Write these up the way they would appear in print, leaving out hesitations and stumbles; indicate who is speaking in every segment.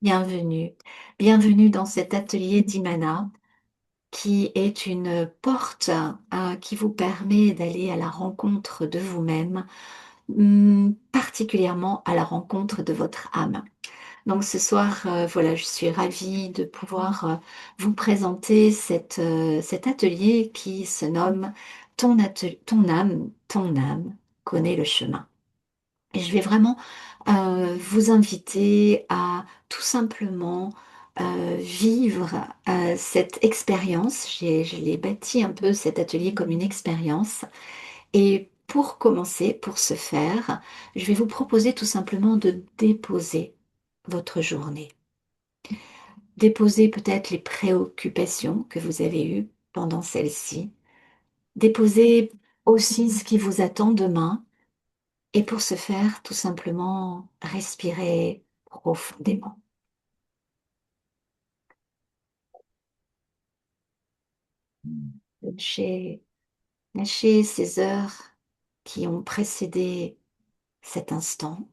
Speaker 1: Bienvenue. Bienvenue dans cet atelier d'Imana qui est une porte qui vous permet d'aller à la rencontre de vous-même, particulièrement à la rencontre de votre âme. Donc ce soir, voilà, je suis ravie de pouvoir vous présenter cet atelier qui se nomme ton âme connaît le chemin. Et je vais vraiment vous inviter à tout simplement vivre cette expérience. Je l'ai bâti un peu cet atelier comme une expérience. Et pour commencer, pour ce faire, je vais vous proposer tout simplement de déposer votre journée. Déposer peut-être les préoccupations que vous avez eues pendant celle-ci. Déposer aussi ce qui vous attend demain. Et pour ce faire, tout simplement, respirez profondément. Lâchez, lâchez ces heures qui ont précédé cet instant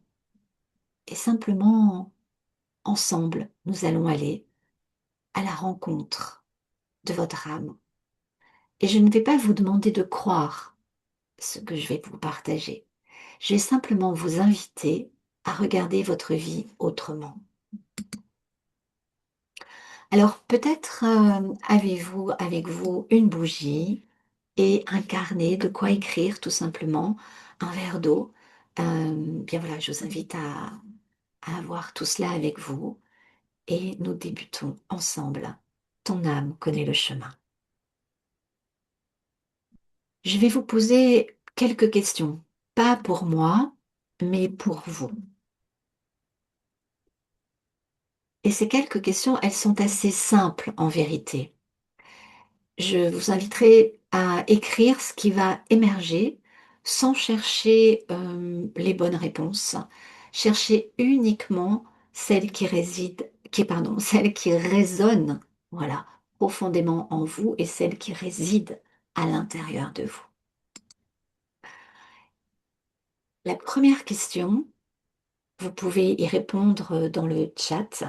Speaker 1: et simplement, ensemble, nous allons aller à la rencontre de votre âme. Et je ne vais pas vous demander de croire ce que je vais vous partager. Je vais simplement vous inviter à regarder votre vie autrement. Alors peut-être avez-vous avec vous une bougie et un carnet, de quoi écrire tout simplement, un verre d'eau. Bien voilà, je vous invite à avoir tout cela avec vous et nous débutons ensemble. Ton âme connaît le chemin. Je vais vous poser quelques questions, pas pour moi, mais pour vous. Et ces quelques questions, elles sont assez simples en vérité. Je vous inviterai à écrire ce qui va émerger sans chercher les bonnes réponses. Cherchez uniquement celles qui résident, celles qui résonnent, voilà, profondément en vous et celles qui résident à l'intérieur de vous. La première question, vous pouvez y répondre dans le chat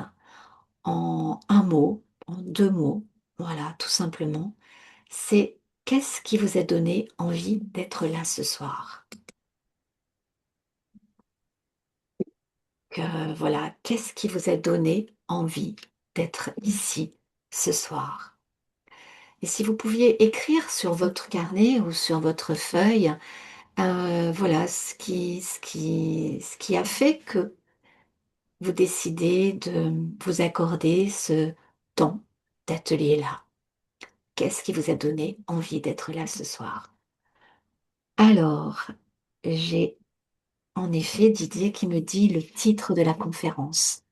Speaker 1: en un mot, en deux mots, voilà, tout simplement. C'est qu'est-ce qui vous a donné envie d'être là ce soir? Voilà, qu'est-ce qui vous a donné envie d'être ici ce soir? Et si vous pouviez écrire sur votre carnet ou sur votre feuille, voilà ce qui a fait que vous décidez de vous accorder ce temps d'atelier-là. Qu'est-ce qui vous a donné envie d'être là ce soir? Alors, j'ai en effet Didier qui me dit le titre de la conférence.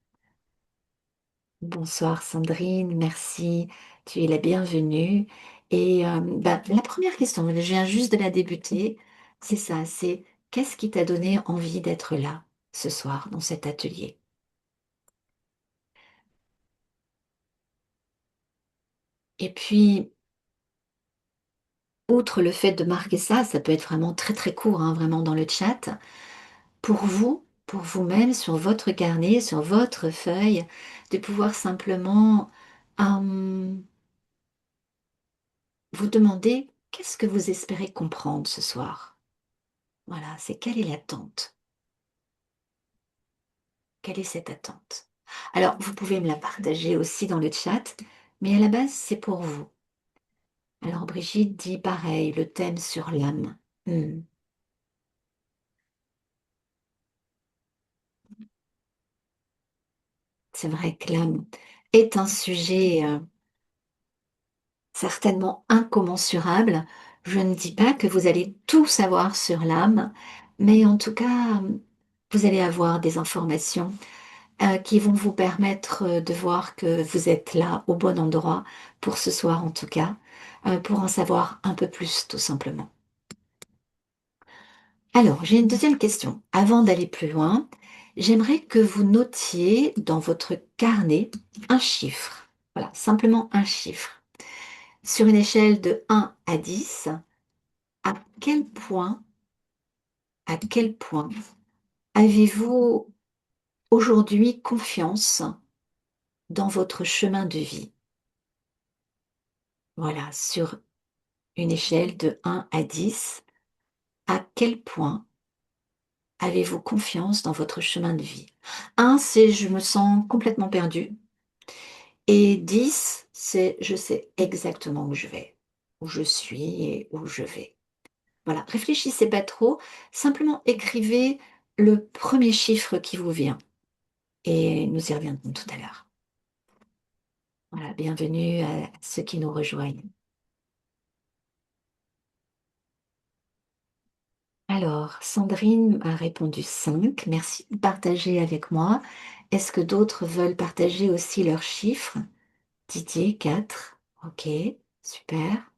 Speaker 1: Bonsoir Sandrine, merci, tu es la bienvenue. Et la première question, je viens juste de la débuter, c'est ça, c'est qu'est-ce qui t'a donné envie d'être là ce soir dans cet atelier? Et puis, outre le fait de marquer ça, ça peut être vraiment très très court, hein, vraiment dans le chat, pour vous, pour vous-même, sur votre carnet, sur votre feuille, de pouvoir simplement euh, vous demander qu'est-ce que vous espérez comprendre ce soir. Voilà, c'est quelle est l'attente? Quelle est cette attente? Alors, vous pouvez me la partager aussi dans le chat, mais à la base, c'est pour vous. Alors, Brigitte dit pareil, le thème sur l'âme. Hmm. C'est vrai que l'âme est un sujet certainement incommensurable. Je ne dis pas que vous allez tout savoir sur l'âme, mais en tout cas, vous allez avoir des informations qui vont vous permettre de voir que vous êtes là au bon endroit pour ce soir en tout cas, pour en savoir un peu plus tout simplement. Alors, j'ai une deuxième question. Avant d'aller plus loin, j'aimerais que vous notiez dans votre carnet un chiffre. Voilà, simplement un chiffre. Sur une échelle de 1 à 10, à à quel point avez-vous aujourd'hui confiance dans votre chemin de vie. Voilà, sur une échelle de 1 à 10, à quel point avez-vous confiance dans votre chemin de vie? 1, c'est je me sens complètement perdu. Et 10, c'est je sais exactement où je vais, où je suis et où je vais. Voilà, réfléchissez pas trop, simplement écrivez le premier chiffre qui vous vient et nous y reviendrons tout à l'heure. Voilà, bienvenue à ceux qui nous rejoignent. Alors, Sandrine a répondu 5. Merci de partager avec moi. Est-ce que d'autres veulent partager aussi leurs chiffres? Didier, 4. Ok, super.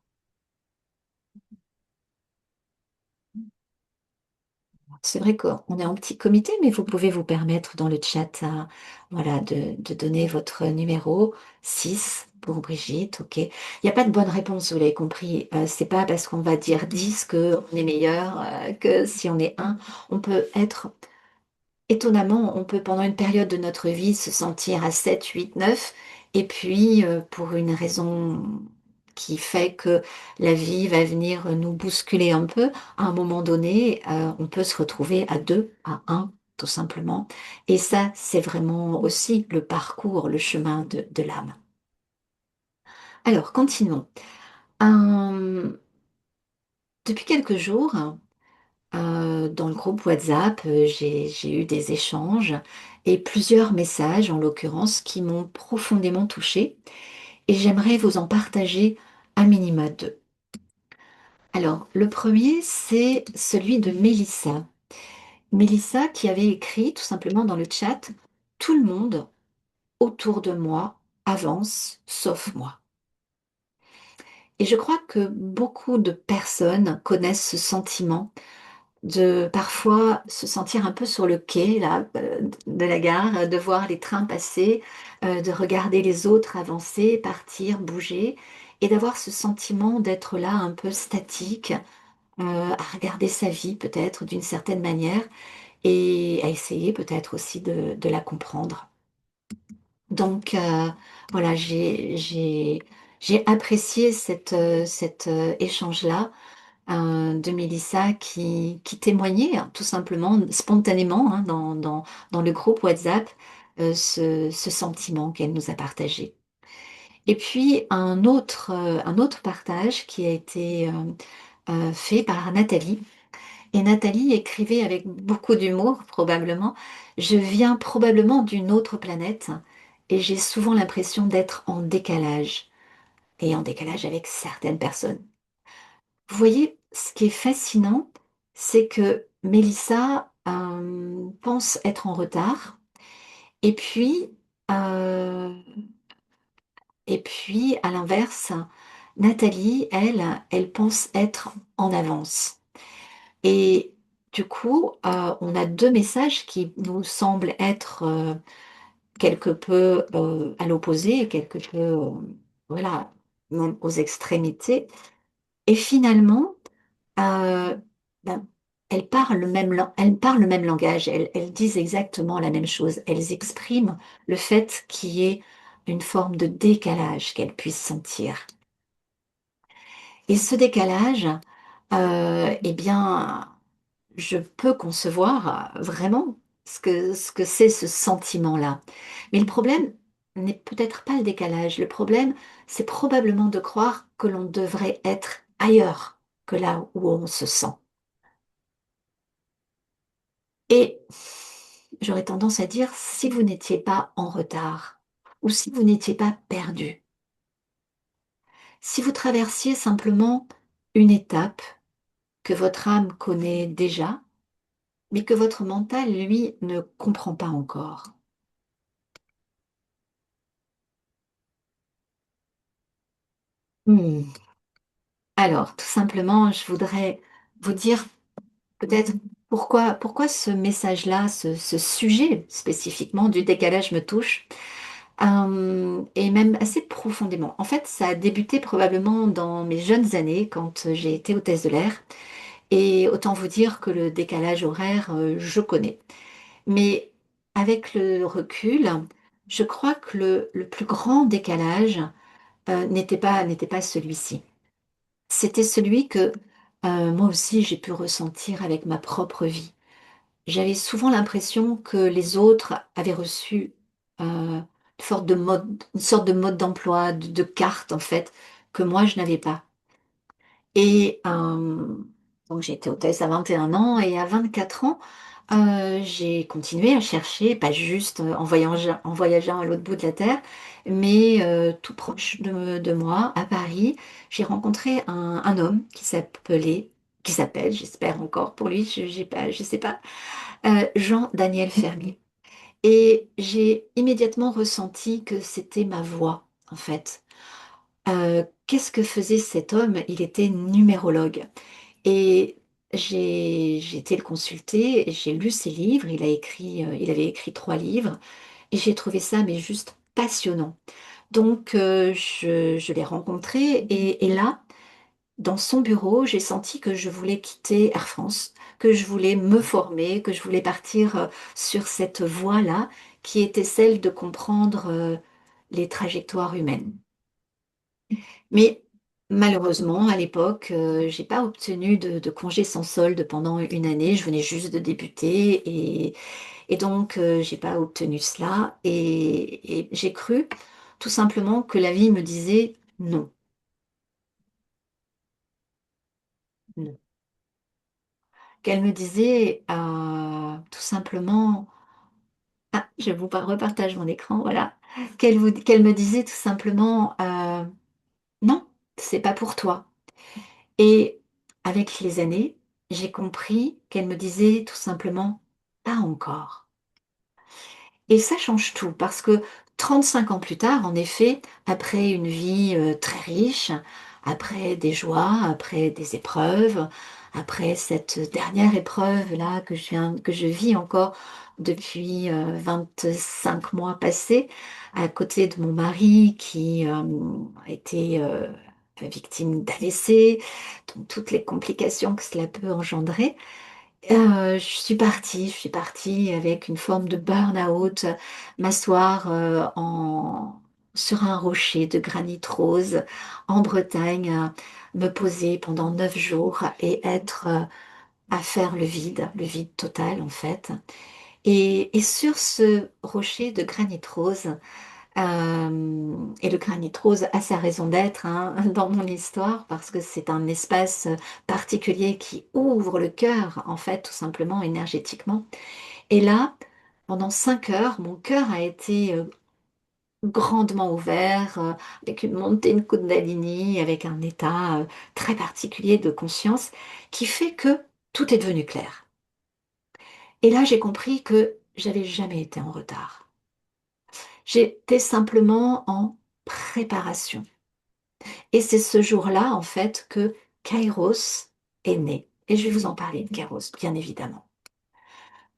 Speaker 1: C'est vrai qu'on est en petit comité, mais vous pouvez vous permettre dans le chat, voilà, de donner votre numéro. 6 pour Brigitte, ok. Il n'y a pas de bonne réponse, vous l'avez compris. C'est pas parce qu'on va dire 10 qu'on est meilleur que si on est un. On peut être étonnamment, on peut pendant une période de notre vie se sentir à 7, 8, 9, et puis pour une raison qui fait que la vie va venir nous bousculer un peu, à un moment donné, on peut se retrouver à 2, à 1, tout simplement. Et ça, c'est vraiment aussi le parcours, le chemin de l'âme. Alors, continuons. Euh, Depuis quelques jours, dans le groupe WhatsApp, j'ai eu des échanges et plusieurs messages, en l'occurrence, qui m'ont profondément touchée et j'aimerais vous en partager un minima deux. Alors, le premier, c'est celui de Mélissa. Mélissa qui avait écrit tout simplement dans le chat, tout le monde autour de moi avance sauf moi. Et je crois que beaucoup de personnes connaissent ce sentiment de parfois se sentir un peu sur le quai là, de la gare, de voir les trains passer, de regarder les autres avancer, partir, bouger, et d'avoir ce sentiment d'être là un peu statique, à regarder sa vie peut-être d'une certaine manière, et à essayer peut-être aussi de la comprendre. Donc voilà, j'ai apprécié cet échange-là de Mélissa qui témoignait tout simplement, spontanément, hein, dans le groupe WhatsApp, ce sentiment qu'elle nous a partagé. Et puis un autre partage qui a été fait par Nathalie. Et Nathalie écrivait avec beaucoup d'humour, probablement, je viens probablement d'une autre planète et j'ai souvent l'impression d'être en décalage, et en décalage avec certaines personnes. Vous voyez, ce qui est fascinant, c'est que Mélissa pense être en retard, et puis, euh, à l'inverse, Nathalie, elle pense être en avance. Et du coup, on a deux messages qui nous semblent être quelque peu à l'opposé, quelque peu, voilà, aux extrémités. Et finalement, euh, ben, elles parlent le même langage, elles disent exactement la même chose. Elles expriment le fait qu'il y ait une forme de décalage qu'elles puissent sentir. Et ce décalage, eh bien, je peux concevoir vraiment ce que c'est ce sentiment-là. Mais le problème n'est peut-être pas le décalage. Le problème, c'est probablement de croire que l'on devrait être ailleurs que là où on se sent. Et j'aurais tendance à dire, si vous n'étiez pas en retard, ou si vous n'étiez pas perdu, si vous traversiez simplement une étape que votre âme connaît déjà, mais que votre mental, lui, ne comprend pas encore. Hmm. Alors, tout simplement, je voudrais vous dire peut-être pourquoi ce message-là, ce sujet spécifiquement du décalage me touche, et même assez profondément. En fait, ça a débuté probablement dans mes jeunes années, quand j'ai été hôtesse de l'air. Et autant vous dire que le décalage horaire, je connais. Mais avec le recul, je crois que le plus grand décalage n'était pas celui-ci. C'était celui que moi aussi j'ai pu ressentir avec ma propre vie. J'avais souvent l'impression que les autres avaient reçu une sorte de mode d'emploi, de carte en fait, que moi je n'avais pas. Et donc j'ai été hôtesse à 21 ans et à 24 ans, j'ai continué à chercher, pas juste en voyageant à l'autre bout de la terre, mais tout proche de moi, à Paris, j'ai rencontré un homme qui s'appelle, j'espère encore pour lui, j'ai pas, je sais pas, Jean-Daniel Fermier. Et j'ai immédiatement ressenti que c'était ma voix, en fait. Qu'est-ce que faisait cet homme? Il était numérologue. Et j'ai été le consulter, j'ai lu ses livres, il avait écrit 3 livres, et j'ai trouvé ça mais juste passionnant. Donc je l'ai rencontré et là, dans son bureau, j'ai senti que je voulais quitter Air France, que je voulais me former, que je voulais partir sur cette voie-là, qui était celle de comprendre les trajectoires humaines. Mais malheureusement, à l'époque, j'ai pas obtenu de congé sans solde pendant une année. Je venais juste de débuter et donc j'ai pas obtenu cela. Et j'ai cru tout simplement que la vie me disait non, non. Qu'elle me disait tout simplement, ah, je vous repartage mon écran, voilà. Qu'elle me disait tout simplement non, c'est pas pour toi. Et avec les années, j'ai compris qu'elle me disait tout simplement pas encore. Et ça change tout parce que 35 ans plus tard, en effet, après une vie très riche, après des joies, après des épreuves, après cette dernière épreuve-là que je vis encore depuis 25 mois passés, à côté de mon mari qui a été victime d'AVC, donc toutes les complications que cela peut engendrer. Je suis partie avec une forme de burn-out, m'asseoir sur un rocher de granit rose en Bretagne, me poser pendant 9 jours et être à faire le vide total en fait. Et sur ce rocher de granit rose, et le granit rose a sa raison d'être hein, dans mon histoire parce que c'est un espace particulier qui ouvre le cœur, en fait, tout simplement énergétiquement. Et là, pendant 5 heures, mon cœur a été grandement ouvert, avec une montée de Kundalini, avec un état très particulier de conscience qui fait que tout est devenu clair. Et là, j'ai compris que j'avais jamais été en retard. J'étais simplement en préparation. Et c'est ce jour-là, en fait, que Kairos est né. Et je vais vous en parler de Kairos, bien évidemment.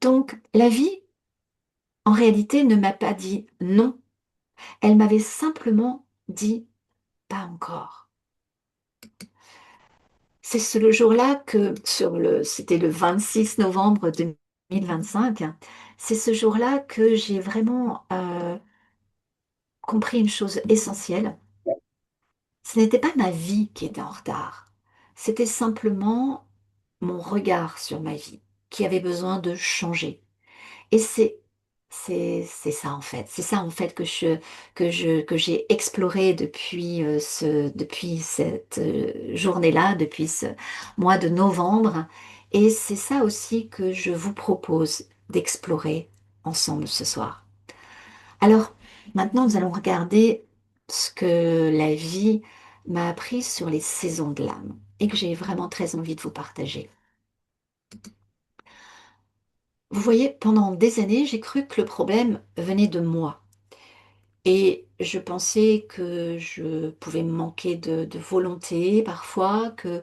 Speaker 1: Donc, la vie, en réalité, ne m'a pas dit non. Elle m'avait simplement dit pas encore. C'est le jour-là que, c'était le 26 novembre 2025, c'est ce jour-là que j'ai vraiment compris une chose essentielle. Ce n'était pas ma vie qui était en retard. C'était simplement mon regard sur ma vie qui avait besoin de changer. Et c'est ça en fait. C'est ça en fait que j'ai exploré depuis cette journée-là, depuis ce mois de novembre. Et c'est ça aussi que je vous propose d'explorer ensemble ce soir. Alors, maintenant, nous allons regarder ce que la vie m'a appris sur les saisons de l'âme et que j'ai vraiment très envie de vous partager. Vous voyez, pendant des années, j'ai cru que le problème venait de moi. Et je pensais que je pouvais me manquer de volonté parfois, que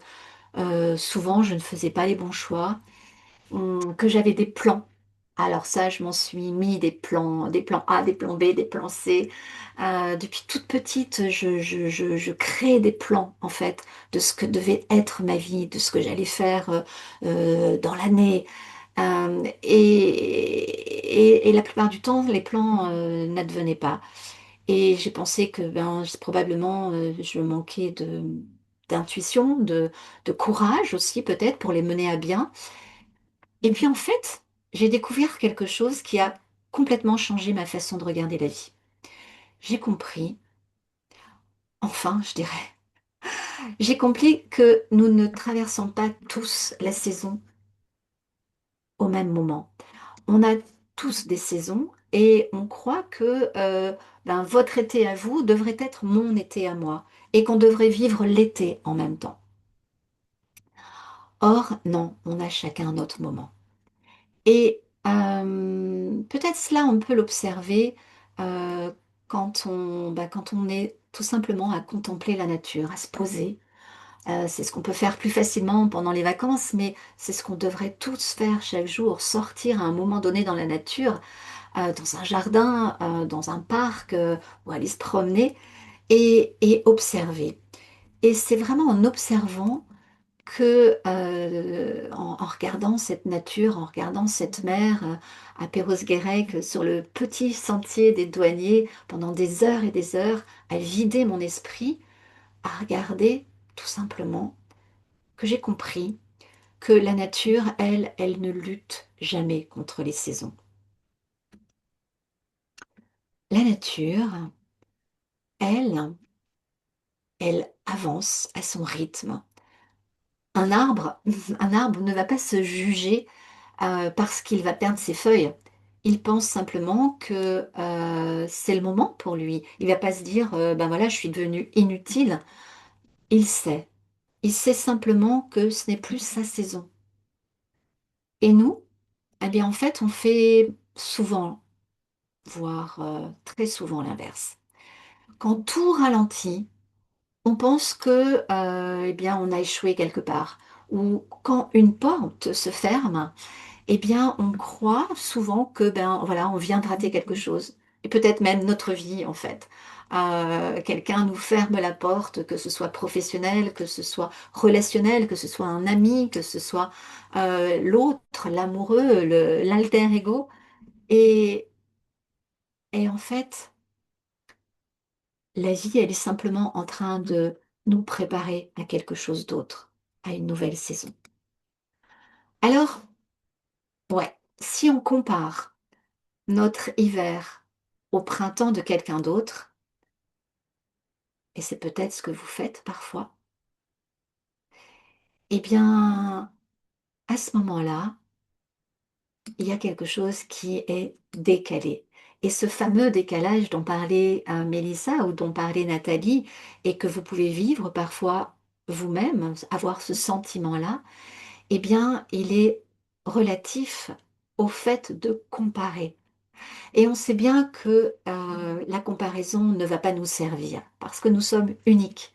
Speaker 1: souvent je ne faisais pas les bons choix, que j'avais des plans. Alors ça, je m'en suis mis des plans A, des plans B, des plans C. Depuis toute petite, je créais des plans, en fait, de ce que devait être ma vie, de ce que j'allais faire dans l'année. et la plupart du temps, les plans n'advenaient pas. Et j'ai pensé que ben, probablement je manquais d'intuition, de courage aussi peut-être pour les mener à bien. Et puis en fait, j'ai découvert quelque chose qui a complètement changé ma façon de regarder la vie. J'ai compris, enfin je dirais, j'ai compris que nous ne traversons pas tous la saison au même moment. On a tous des saisons et on croit que ben, votre été à vous devrait être mon été à moi et qu'on devrait vivre l'été en même temps. Or, non, on a chacun notre moment. Et peut-être cela, on peut l'observer euh, quand on est tout simplement à contempler la nature, à se poser. C'est ce qu'on peut faire plus facilement pendant les vacances, mais c'est ce qu'on devrait tous faire chaque jour, sortir à un moment donné dans la nature, dans un jardin, dans un parc, ou aller se promener et observer. Et c'est vraiment en observant que, en regardant cette nature, en regardant cette mer à Perros-Guirec, sur le petit sentier des douaniers, pendant des heures et des heures, à vider mon esprit, à regarder tout simplement, que j'ai compris que la nature, elle, elle ne lutte jamais contre les saisons. La nature, elle, elle avance à son rythme. Un arbre, un arbre ne va pas se juger parce qu'il va perdre ses feuilles. Il pense simplement que c'est le moment pour lui. Il va pas se dire, ben voilà, je suis devenu inutile. Il sait. Il sait simplement que ce n'est plus sa saison. Et nous, eh bien en fait, on fait souvent, voire très souvent l'inverse. Quand tout ralentit, on pense que, eh bien, on a échoué quelque part. Ou quand une porte se ferme, eh bien, on croit souvent que, ben, voilà, on vient de rater quelque chose. Et peut-être même notre vie, en fait. Quelqu'un nous ferme la porte, que ce soit professionnel, que ce soit relationnel, que ce soit un ami, que ce soit l'autre, l'amoureux, l'alter ego. Et, et en fait, la vie, elle est simplement en train de nous préparer à quelque chose d'autre, à une nouvelle saison. Alors, ouais, si on compare notre hiver au printemps de quelqu'un d'autre, et c'est peut-être ce que vous faites parfois, eh bien, à ce moment-là, il y a quelque chose qui est décalé. Et ce fameux décalage dont parlait Mélissa ou dont parlait Nathalie, et que vous pouvez vivre parfois vous-même, avoir ce sentiment-là, eh bien, il est relatif au fait de comparer. Et on sait bien que la comparaison ne va pas nous servir parce que nous sommes uniques.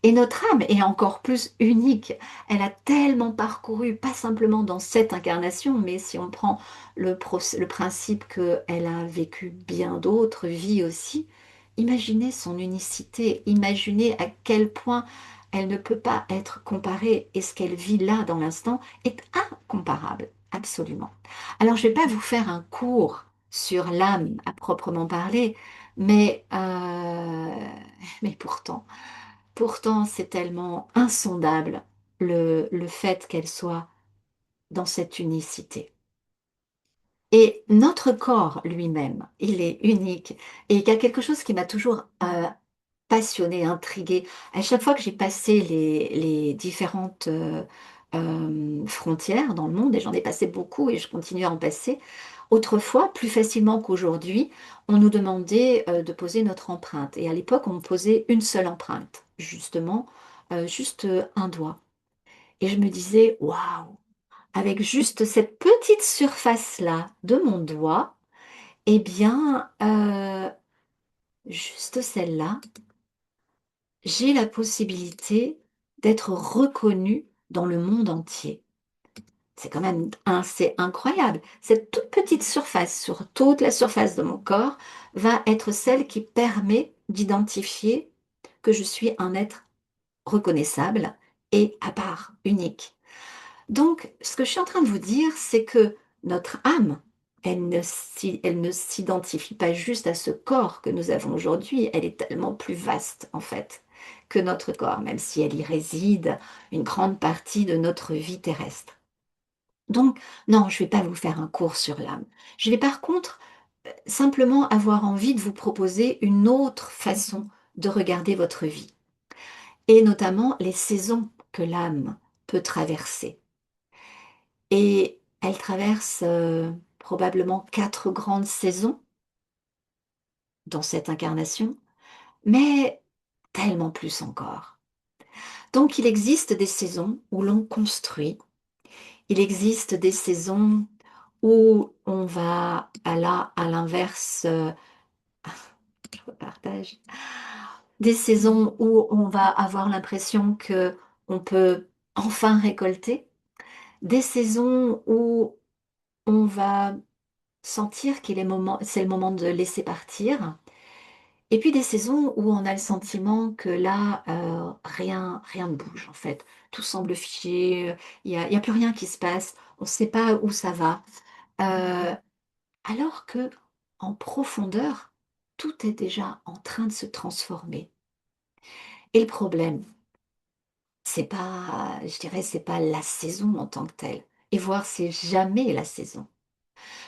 Speaker 1: Et notre âme est encore plus unique. Elle a tellement parcouru, pas simplement dans cette incarnation, mais si on prend le principe qu'elle a vécu bien d'autres vies aussi, imaginez son unicité, imaginez à quel point elle ne peut pas être comparée et ce qu'elle vit là dans l'instant est incomparable, absolument. Alors je ne vais pas vous faire un cours sur l'âme à proprement parler, mais, mais pourtant, c'est tellement insondable le fait qu'elle soit dans cette unicité. Et notre corps lui-même, il est unique. Et il y a quelque chose qui m'a toujours passionnée, intriguée. À chaque fois que j'ai passé les différentes frontières dans le monde, et j'en ai passé beaucoup et je continue à en passer, autrefois, plus facilement qu'aujourd'hui, on nous demandait de poser notre empreinte. Et à l'époque, on posait une seule empreinte, justement, juste un doigt. Et je me disais, waouh, avec juste cette petite surface-là de mon doigt, eh bien, juste celle-là, j'ai la possibilité d'être reconnue dans le monde entier. C'est quand même c'est incroyable. Cette toute petite surface sur toute la surface de mon corps va être celle qui permet d'identifier que je suis un être reconnaissable et à part, unique. Donc, ce que je suis en train de vous dire, c'est que notre âme, elle ne s'identifie pas juste à ce corps que nous avons aujourd'hui, elle est tellement plus vaste en fait que notre corps, même si elle y réside une grande partie de notre vie terrestre. Donc, non, je ne vais pas vous faire un cours sur l'âme. Je vais par contre simplement avoir envie de vous proposer une autre façon de regarder votre vie, et notamment les saisons que l'âme peut traverser. Et elle traverse probablement quatre grandes saisons dans cette incarnation, mais tellement plus encore. Donc il existe des saisons où l'on construit, il existe des saisons où on va à l'inverse, je partage, des saisons où on va avoir l'impression que on peut enfin récolter, des saisons où on va sentir c'est le moment de laisser partir. Et puis des saisons où on a le sentiment que là, rien ne bouge en fait. Tout semble figé, il y a plus rien qui se passe, on ne sait pas où ça va. Heu, alors que en profondeur, tout est déjà en train de se transformer. Et le problème, c'est pas, je dirais, c'est pas la saison en tant que telle, et voire c'est jamais la saison.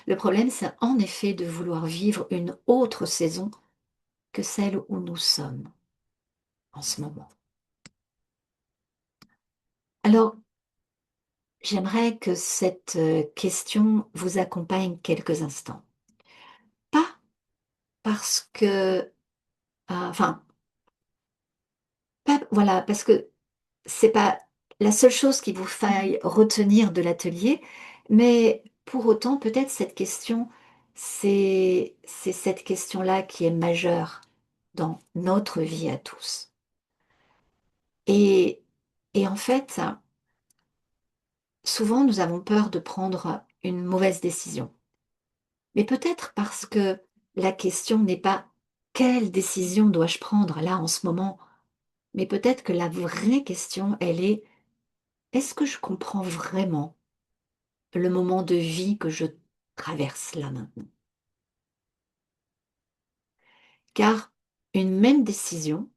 Speaker 1: Le problème, c'est en effet de vouloir vivre une autre saison que celle où nous sommes en ce moment. Alors, j'aimerais que cette question vous accompagne quelques instants. Pas parce que, enfin, pas, voilà, parce que c'est pas la seule chose qui vous faille retenir de l'atelier, mais pour autant, peut-être cette question, c'est cette question-là qui est majeure dans notre vie à tous. Et, et en fait, souvent, nous avons peur de prendre une mauvaise décision. Mais peut-être parce que la question n'est pas quelle décision dois-je prendre là en ce moment, mais peut-être que la vraie question, elle est est-ce que je comprends vraiment le moment de vie que je traverse là maintenant? Car une même décision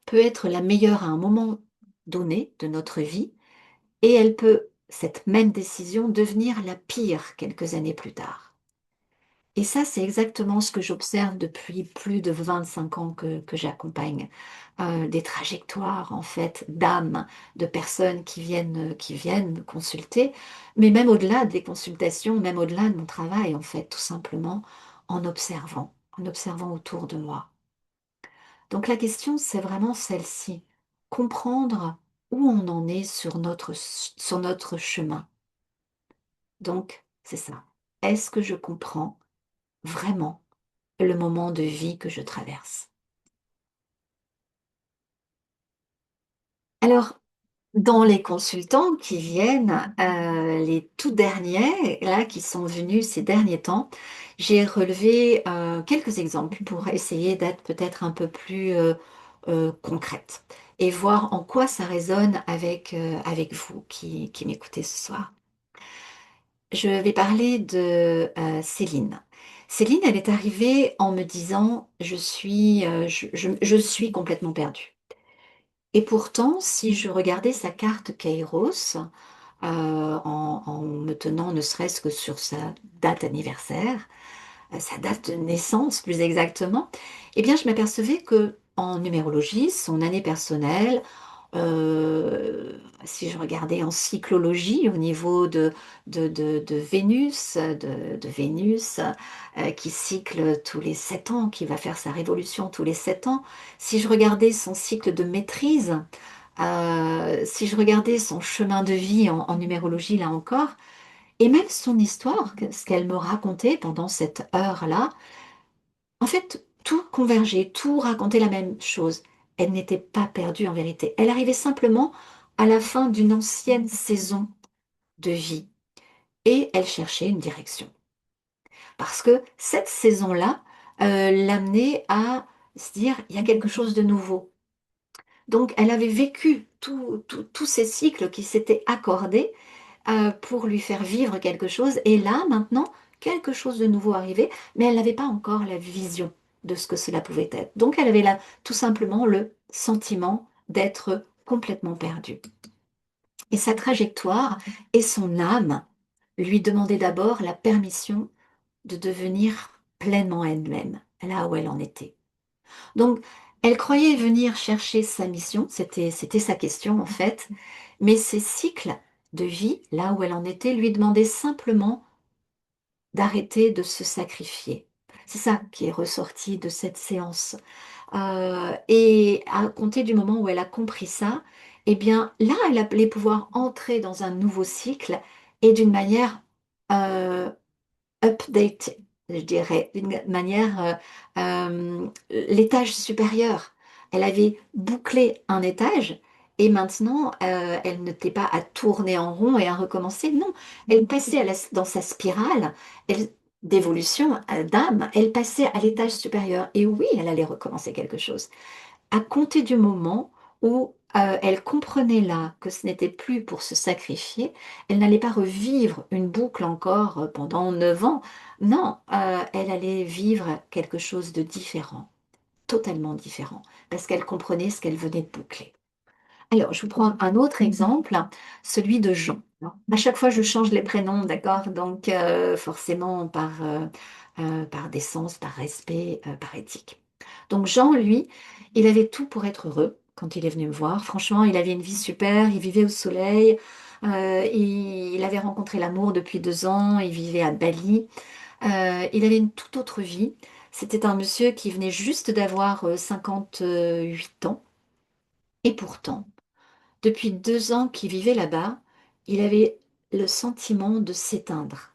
Speaker 1: peut être la meilleure à un moment donné de notre vie et elle peut, cette même décision, devenir la pire quelques années plus tard. Et ça, c'est exactement ce que j'observe depuis plus de 25 ans que j'accompagne, des trajectoires en fait d'âmes, de personnes qui viennent me consulter, mais même au-delà des consultations, même au-delà de mon travail en fait, tout simplement en observant autour de moi. Donc la question, c'est vraiment celle-ci, comprendre où on en est sur notre chemin. Donc, c'est ça. Est-ce que je comprends vraiment le moment de vie que je traverse? Alors, dans les consultants qui viennent, les tout derniers, là, qui sont venus ces derniers temps, j'ai relevé, quelques exemples pour essayer d'être peut-être un peu plus, concrète et voir en quoi ça résonne avec vous qui m'écoutez ce soir. Je vais parler de, Céline. Céline, elle est arrivée en me disant: Je suis complètement perdue». Et pourtant, si je regardais sa carte Kairos, en me tenant ne serait-ce que sur sa date anniversaire, sa date de naissance plus exactement, eh bien je m'apercevais que en numérologie, son année personnelle, si je regardais en cyclologie au niveau de Vénus, qui cycle tous les 7 ans, qui va faire sa révolution tous les 7 ans, si je regardais son cycle de maîtrise, si je regardais son chemin de vie en numérologie là encore, et même son histoire, ce qu'elle me racontait pendant cette heure-là, en fait, tout convergeait, tout racontait la même chose. Elle n'était pas perdue en vérité. Elle arrivait simplement à la fin d'une ancienne saison de vie et elle cherchait une direction. Parce que cette saison-là l'amenait à se dire, il y a quelque chose de nouveau. Donc, elle avait vécu tous ces cycles qui s'étaient accordés pour lui faire vivre quelque chose. Et là, maintenant, quelque chose de nouveau arrivait, mais elle n'avait pas encore la vision de ce que cela pouvait être. Donc elle avait là tout simplement le sentiment d'être complètement perdue. Et sa trajectoire et son âme lui demandaient d'abord la permission de devenir pleinement elle-même, là où elle en était. Donc, elle croyait venir chercher sa mission, c'était sa question en fait, mais ses cycles de vie, là où elle en était, lui demandaient simplement d'arrêter de se sacrifier. C'est ça qui est ressorti de cette séance. Et à compter du moment où elle a compris ça, eh bien là, elle allait pouvoir entrer dans un nouveau cycle et d'une manière euh, update, je dirais, d'une manière, l'étage supérieur. Elle avait bouclé un étage et maintenant, elle n'était pas à tourner en rond et à recommencer. Non, elle passait dans sa spirale d'évolution d'âme, elle passait à l'étage supérieur. Et oui, elle allait recommencer quelque chose à compter du moment où elle comprenait là que ce n'était plus pour se sacrifier, elle n'allait pas revivre une boucle encore pendant 9 ans. Non, elle allait vivre quelque chose de différent, totalement différent, parce qu'elle comprenait ce qu'elle venait de boucler. Alors, je vous prends un autre exemple, celui de Jean. À chaque fois, je change les prénoms, d'accord? Donc, forcément, par décence, par respect, par éthique. Donc, Jean, lui, il avait tout pour être heureux quand il est venu me voir. Franchement, il avait une vie super, il vivait au soleil, il avait rencontré l'amour depuis 2 ans, il vivait à Bali. Il avait une toute autre vie. C'était un monsieur qui venait juste d'avoir 58 ans. Et pourtant, depuis 2 ans qu'il vivait là-bas, il avait le sentiment de s'éteindre,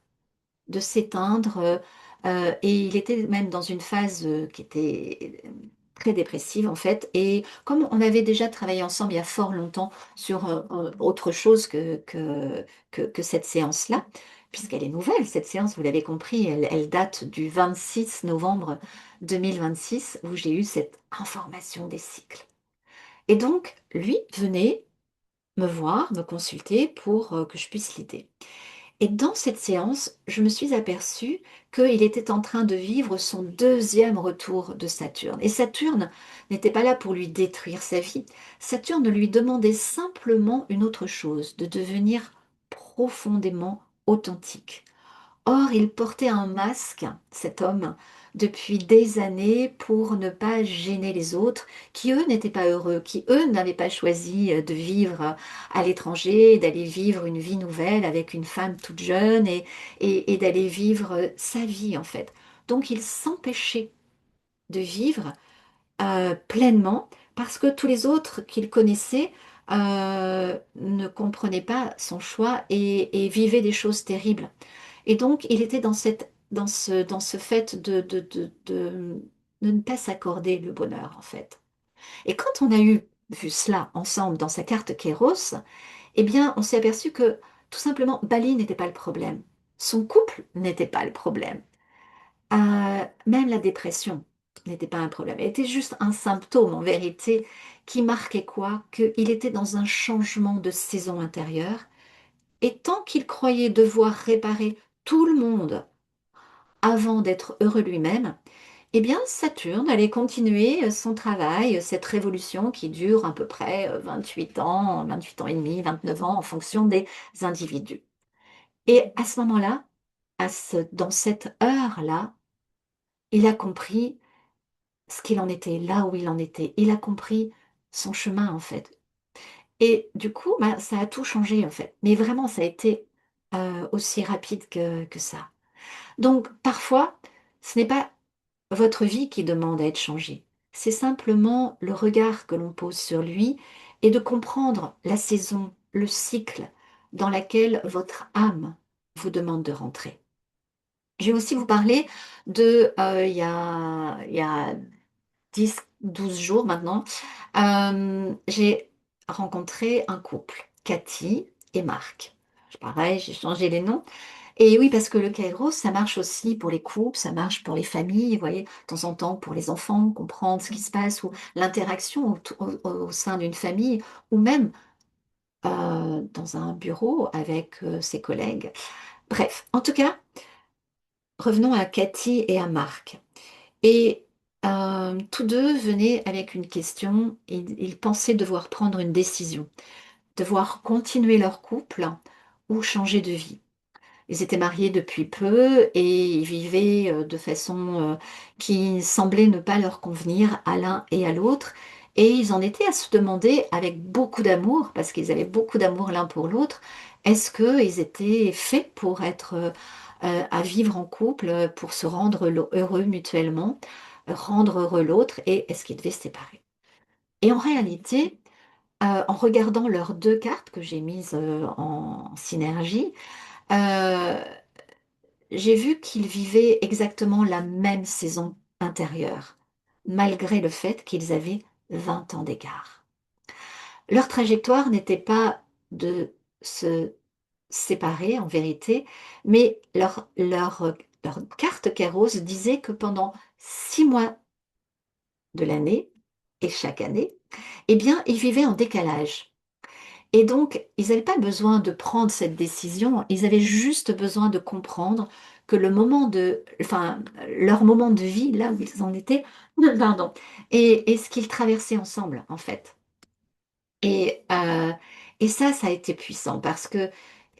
Speaker 1: et il était même dans une phase qui était très dépressive en fait. Et comme on avait déjà travaillé ensemble il y a fort longtemps sur autre chose que cette séance-là, puisqu'elle est nouvelle, cette séance, vous l'avez compris, elle date du 26 novembre 2026 où j'ai eu cette information des cycles. Et donc, lui venait me voir, me consulter pour que je puisse l'aider. Et dans cette séance, je me suis aperçue qu'il était en train de vivre son deuxième retour de Saturne. Et Saturne n'était pas là pour lui détruire sa vie. Saturne lui demandait simplement une autre chose, de devenir profondément authentique. Or, il portait un masque, cet homme, depuis des années pour ne pas gêner les autres, qui eux n'étaient pas heureux, qui eux n'avaient pas choisi de vivre à l'étranger, d'aller vivre une vie nouvelle avec une femme toute jeune et d'aller vivre sa vie en fait. Donc, il s'empêchait de vivre pleinement parce que tous les autres qu'il connaissait ne comprenaient pas son choix et vivaient des choses terribles. Et donc, il était dans ce fait de ne pas s'accorder le bonheur, en fait. Et quand on a vu cela ensemble dans sa carte Kéros, eh bien, on s'est aperçu que tout simplement, Bali n'était pas le problème. Son couple n'était pas le problème. Même la dépression n'était pas un problème. Elle était juste un symptôme, en vérité, qui marquait quoi? Qu'il était dans un changement de saison intérieure. Et tant qu'il croyait devoir réparer tout le monde avant d'être heureux lui-même, eh bien Saturne allait continuer son travail, cette révolution qui dure à peu près 28 ans, 28 ans et demi, 29 ans en fonction des individus. Et à ce moment-là, dans cette heure-là, il a compris ce qu'il en était, là où il en était. Il a compris son chemin en fait. Et du coup, bah, ça a tout changé en fait. Mais vraiment, ça a été aussi rapide que ça. Donc parfois, ce n'est pas votre vie qui demande à être changée. C'est simplement le regard que l'on pose sur lui et de comprendre la saison, le cycle dans laquelle votre âme vous demande de rentrer. Je vais aussi vous parler de, il y a 10, 12 jours maintenant, j'ai rencontré un couple, Cathy et Marc. Pareil, j'ai changé les noms. Et oui, parce que le Kairos, ça marche aussi pour les couples, ça marche pour les familles, vous voyez, de temps en temps pour les enfants, comprendre ce qui se passe, ou l'interaction au sein d'une famille, ou même dans un bureau avec ses collègues. Bref, en tout cas, revenons à Cathy et à Marc. Et tous deux venaient avec une question. Ils pensaient devoir prendre une décision, devoir continuer leur couple ou changer de vie. Ils étaient mariés depuis peu et ils vivaient de façon qui semblait ne pas leur convenir à l'un et à l'autre. Et ils en étaient à se demander avec beaucoup d'amour, parce qu'ils avaient beaucoup d'amour l'un pour l'autre, est-ce qu'ils étaient faits pour être à vivre en couple, pour se rendre heureux mutuellement, rendre heureux l'autre, et est-ce qu'ils devaient se séparer? Et en réalité, en regardant leurs deux cartes que j'ai mises en synergie, euh, j'ai vu qu'ils vivaient exactement la même saison intérieure, malgré le fait qu'ils avaient 20 ans d'écart. Leur trajectoire n'était pas de se séparer en vérité, mais leur carte Kéros disait que pendant 6 mois de l'année, et chaque année, eh bien, ils vivaient en décalage. Et donc, ils n'avaient pas besoin de prendre cette décision, ils avaient juste besoin de comprendre que enfin, leur moment de vie, là où ils en étaient, pardon, et ce qu'ils traversaient ensemble, en fait. Et, euh, et ça a été puissant parce que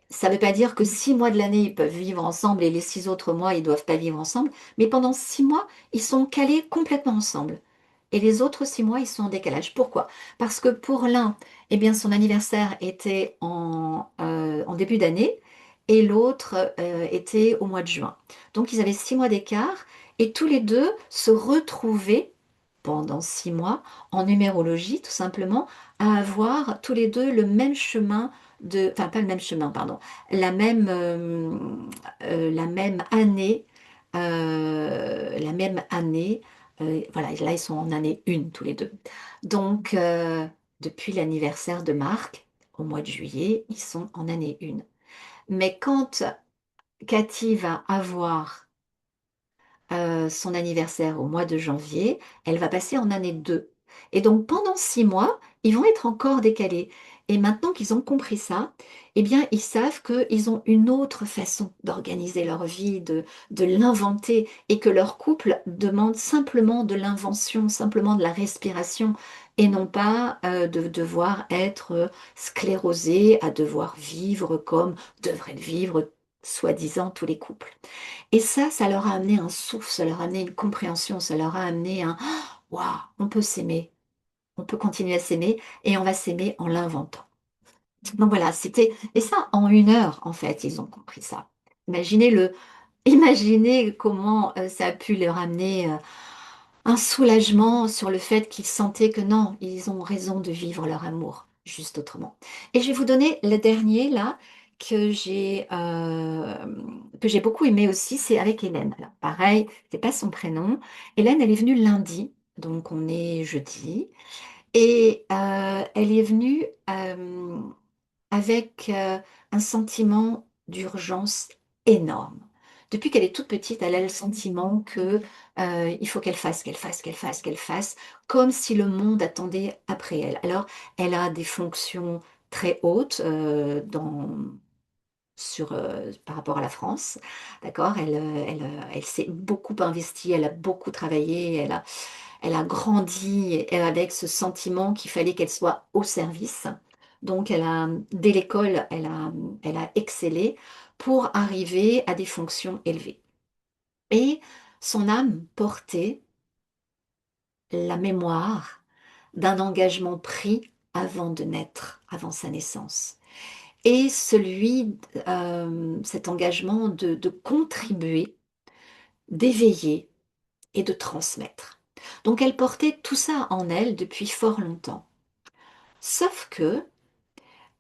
Speaker 1: ça ne veut pas dire que 6 mois de l'année, ils peuvent vivre ensemble et les 6 autres mois, ils ne doivent pas vivre ensemble. Mais pendant 6 mois, ils sont calés complètement ensemble. Et les autres 6 mois, ils sont en décalage. Pourquoi? Parce que pour l'un, eh bien, son anniversaire était en début d'année et l'autre était au mois de juin. Donc, ils avaient 6 mois d'écart et tous les deux se retrouvaient pendant 6 mois en numérologie, tout simplement, à avoir tous les deux le même chemin enfin pas le même chemin, pardon, la même année, voilà, là ils sont en année 1 tous les deux. Donc depuis l'anniversaire de Marc, au mois de juillet, ils sont en année 1. Mais quand Cathy va avoir son anniversaire au mois de janvier, elle va passer en année 2. Et donc pendant 6 mois, ils vont être encore décalés. Et maintenant qu'ils ont compris ça, eh bien, ils savent qu'ils ont une autre façon d'organiser leur vie, de l'inventer, et que leur couple demande simplement de l'invention, simplement de la respiration, et non pas de devoir être sclérosé, à devoir vivre comme devraient le vivre soi-disant tous les couples. Et ça leur a amené un souffle, ça leur a amené une compréhension, ça leur a amené un waouh, on peut s'aimer, on peut continuer à s'aimer et on va s'aimer en l'inventant. Donc voilà, et ça en 1 heure en fait, ils ont compris ça. Imaginez comment ça a pu leur amener un soulagement sur le fait qu'ils sentaient que non, ils ont raison de vivre leur amour, juste autrement. Et je vais vous donner le dernier là que j'ai beaucoup aimé aussi, c'est avec Hélène. Alors pareil, c'est pas son prénom. Hélène, elle est venue lundi, donc on est jeudi, et elle est venue avec un sentiment d'urgence énorme. Depuis qu'elle est toute petite, elle a le sentiment que il faut qu'elle fasse, qu'elle fasse, qu'elle fasse, qu'elle fasse, comme si le monde attendait après elle. Alors, elle a des fonctions très hautes par rapport à la France, d'accord? Elle s'est beaucoup investie, elle a beaucoup travaillé, elle a grandi avec ce sentiment qu'il fallait qu'elle soit au service. Donc, dès l'école, elle a excellé pour arriver à des fonctions élevées. Et son âme portait la mémoire d'un engagement pris avant de naître, avant sa naissance. Et cet engagement de contribuer, d'éveiller et de transmettre. Donc elle portait tout ça en elle depuis fort longtemps. Sauf que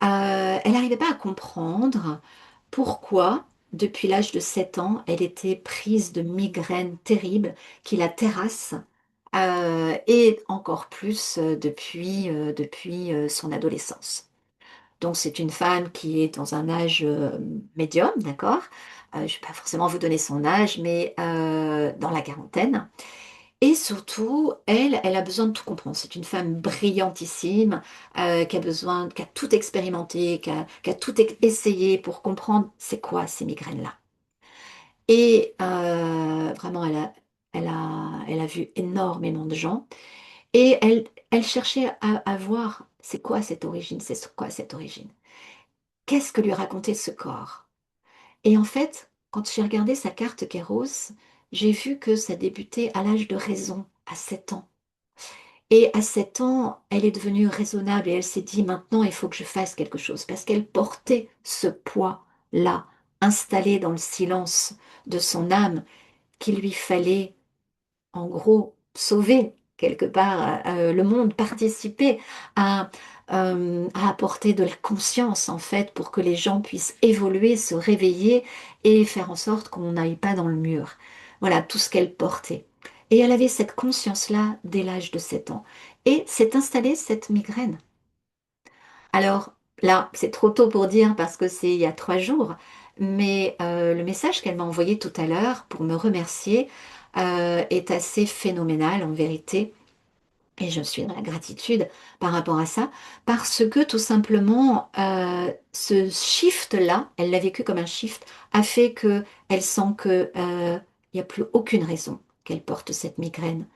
Speaker 1: elle n'arrivait pas à comprendre pourquoi, depuis l'âge de 7 ans, elle était prise de migraines terribles qui la terrassent, et encore plus depuis son adolescence. Donc c'est une femme qui est dans un âge médium, d'accord? Je ne vais pas forcément vous donner son âge, mais dans la quarantaine. Et surtout, elle a besoin de tout comprendre. C'est une femme brillantissime, qui a tout expérimenté, qui a tout essayé pour comprendre c'est quoi ces migraines-là. Et vraiment, elle a vu énormément de gens et elle cherchait à voir c'est quoi cette origine, c'est quoi cette origine? Qu'est-ce que lui racontait ce corps? Et en fait, quand j'ai regardé sa carte Kéros, j'ai vu que ça débutait à l'âge de raison, à 7 ans. Et à 7 ans, elle est devenue raisonnable et elle s'est dit: «Maintenant, il faut que je fasse quelque chose», parce qu'elle portait ce poids-là, installé dans le silence de son âme, qu'il lui fallait, en gros, sauver quelque part, le monde, participer à, à apporter de la conscience, en fait, pour que les gens puissent évoluer, se réveiller et faire en sorte qu'on n'aille pas dans le mur. Voilà, tout ce qu'elle portait. Et elle avait cette conscience-là dès l'âge de 7 ans. Et s'est installée cette migraine. Alors là, c'est trop tôt pour dire parce que c'est il y a 3 jours, mais le message qu'elle m'a envoyé tout à l'heure pour me remercier, est assez phénoménal en vérité et je suis dans la gratitude par rapport à ça. Parce que tout simplement, ce shift-là, elle l'a vécu comme un shift, a fait qu'elle sent que, il y a plus aucune raison qu'elle porte cette migraine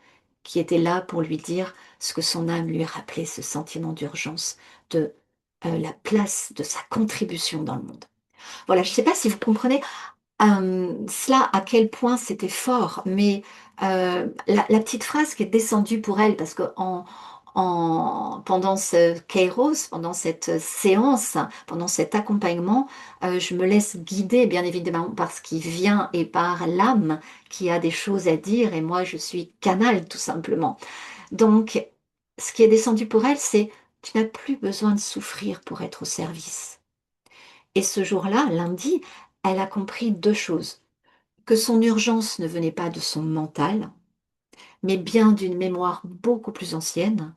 Speaker 1: qui était là pour lui dire ce que son âme lui rappelait, ce sentiment d'urgence, de la place de sa contribution dans le monde. Voilà, je ne sais pas si vous comprenez cela, à quel point c'était fort, mais la petite phrase qui est descendue pour elle, parce que pendant ce kairos, pendant cette séance, pendant cet accompagnement, je me laisse guider bien évidemment par ce qui vient et par l'âme qui a des choses à dire, et moi je suis canal tout simplement. Donc, ce qui est descendu pour elle, c'est: «Tu n'as plus besoin de souffrir pour être au service». Et ce jour-là, lundi, elle a compris 2 choses: que son urgence ne venait pas de son mental, mais bien d'une mémoire beaucoup plus ancienne,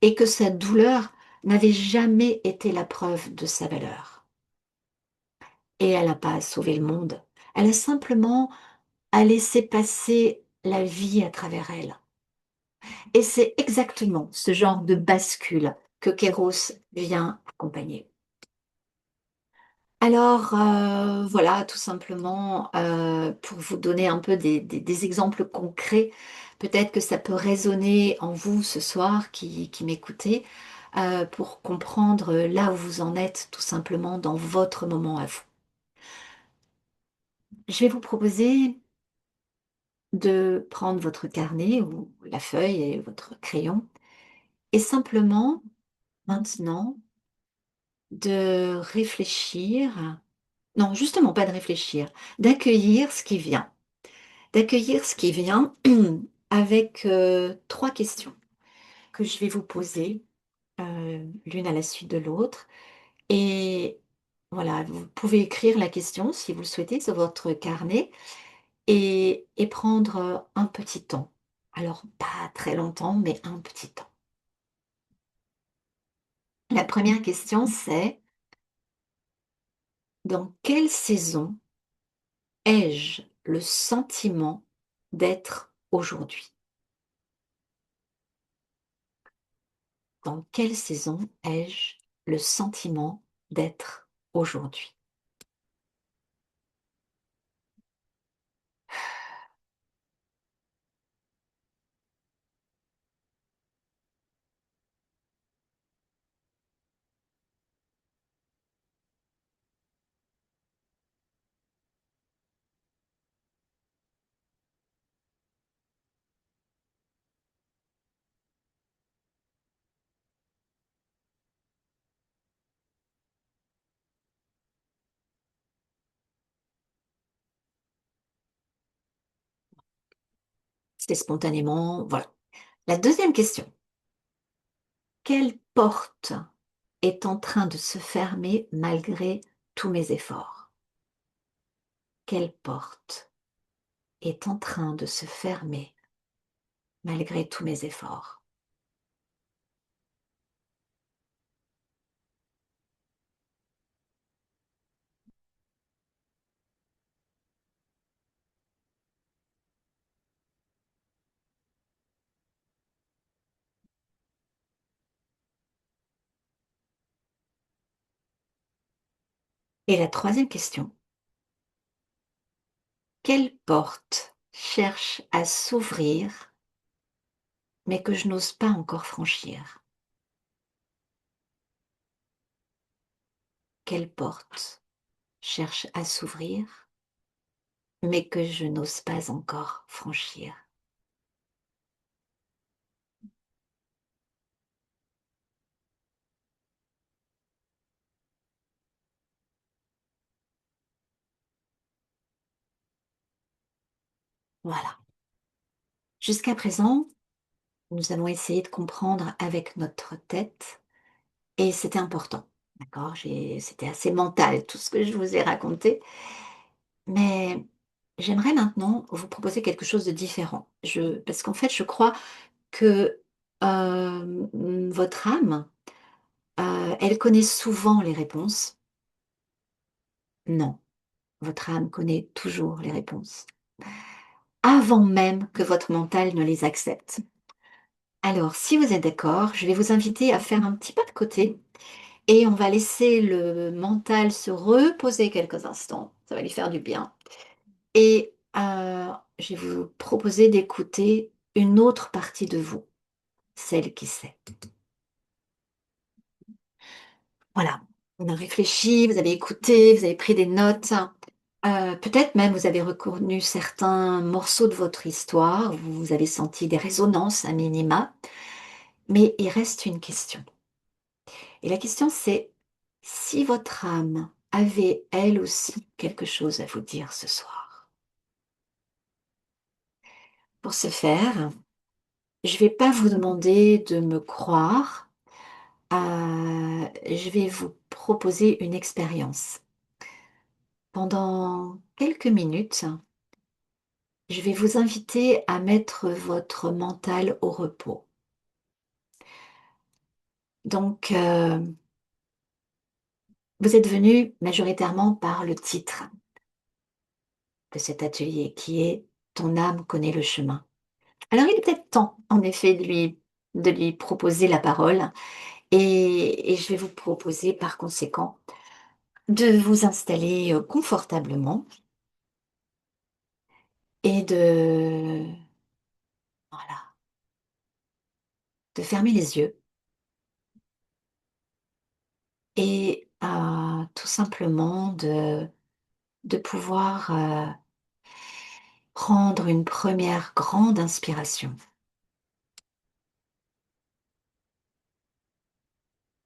Speaker 1: et que sa douleur n'avait jamais été la preuve de sa valeur. Et elle n'a pas à sauver le monde, elle a simplement à laisser passer la vie à travers elle. Et c'est exactement ce genre de bascule que Kéros vient accompagner. Alors, voilà, tout simplement, pour vous donner un peu des exemples concrets, peut-être que ça peut résonner en vous ce soir qui m'écoutez, pour comprendre, là où vous en êtes tout simplement dans votre moment à vous. Je vais vous proposer de prendre votre carnet ou la feuille et votre crayon et simplement, maintenant, de réfléchir, non, justement pas de réfléchir, d'accueillir ce qui vient. D'accueillir ce qui vient avec 3 questions que je vais vous poser, l'une à la suite de l'autre et voilà, vous pouvez écrire la question si vous le souhaitez sur votre carnet et prendre, un petit temps. Alors pas très longtemps, mais un petit temps. La première question c'est: «Dans quelle saison ai-je le sentiment d'être aujourd'hui?» Dans quelle saison ai-je le sentiment d'être aujourd'hui? C'est spontanément, voilà. La deuxième question: quelle porte est en train de se fermer malgré tous mes efforts? Quelle porte est en train de se fermer malgré tous mes efforts? Et la troisième question: Quelle porte cherche à s'ouvrir, mais que je n'ose pas encore franchir? Quelle porte cherche à s'ouvrir, mais que je n'ose pas encore franchir? Voilà. Jusqu'à présent, nous avons essayé de comprendre avec notre tête et c'était important. D'accord? C'était assez mental tout ce que je vous ai raconté, mais j'aimerais maintenant vous proposer quelque chose de différent. Parce qu'en fait, je crois que votre âme, elle connaît souvent les réponses. Non, votre âme connaît toujours les réponses, avant même que votre mental ne les accepte. Alors, si vous êtes d'accord, je vais vous inviter à faire un petit pas de côté et on va laisser le mental se reposer quelques instants. Ça va lui faire du bien. Et je vais vous proposer d'écouter une autre partie de vous, celle qui sait. Voilà, on a réfléchi, vous avez écouté, vous avez pris des notes. Peut-être même vous avez reconnu certains morceaux de votre histoire, vous avez senti des résonances à minima, mais il reste une question. Et la question c'est, si votre âme avait elle aussi quelque chose à vous dire ce soir? Pour ce faire, je ne vais pas vous demander de me croire, je vais vous proposer une expérience. Pendant quelques minutes, je vais vous inviter à mettre votre mental au repos. Donc, vous êtes venu majoritairement par le titre de cet atelier qui est «Ton âme connaît le chemin». Alors il est peut-être temps, en effet, de lui proposer la parole et je vais vous proposer par conséquent de vous installer, confortablement et voilà, de fermer les yeux et tout simplement de pouvoir, prendre une première grande inspiration.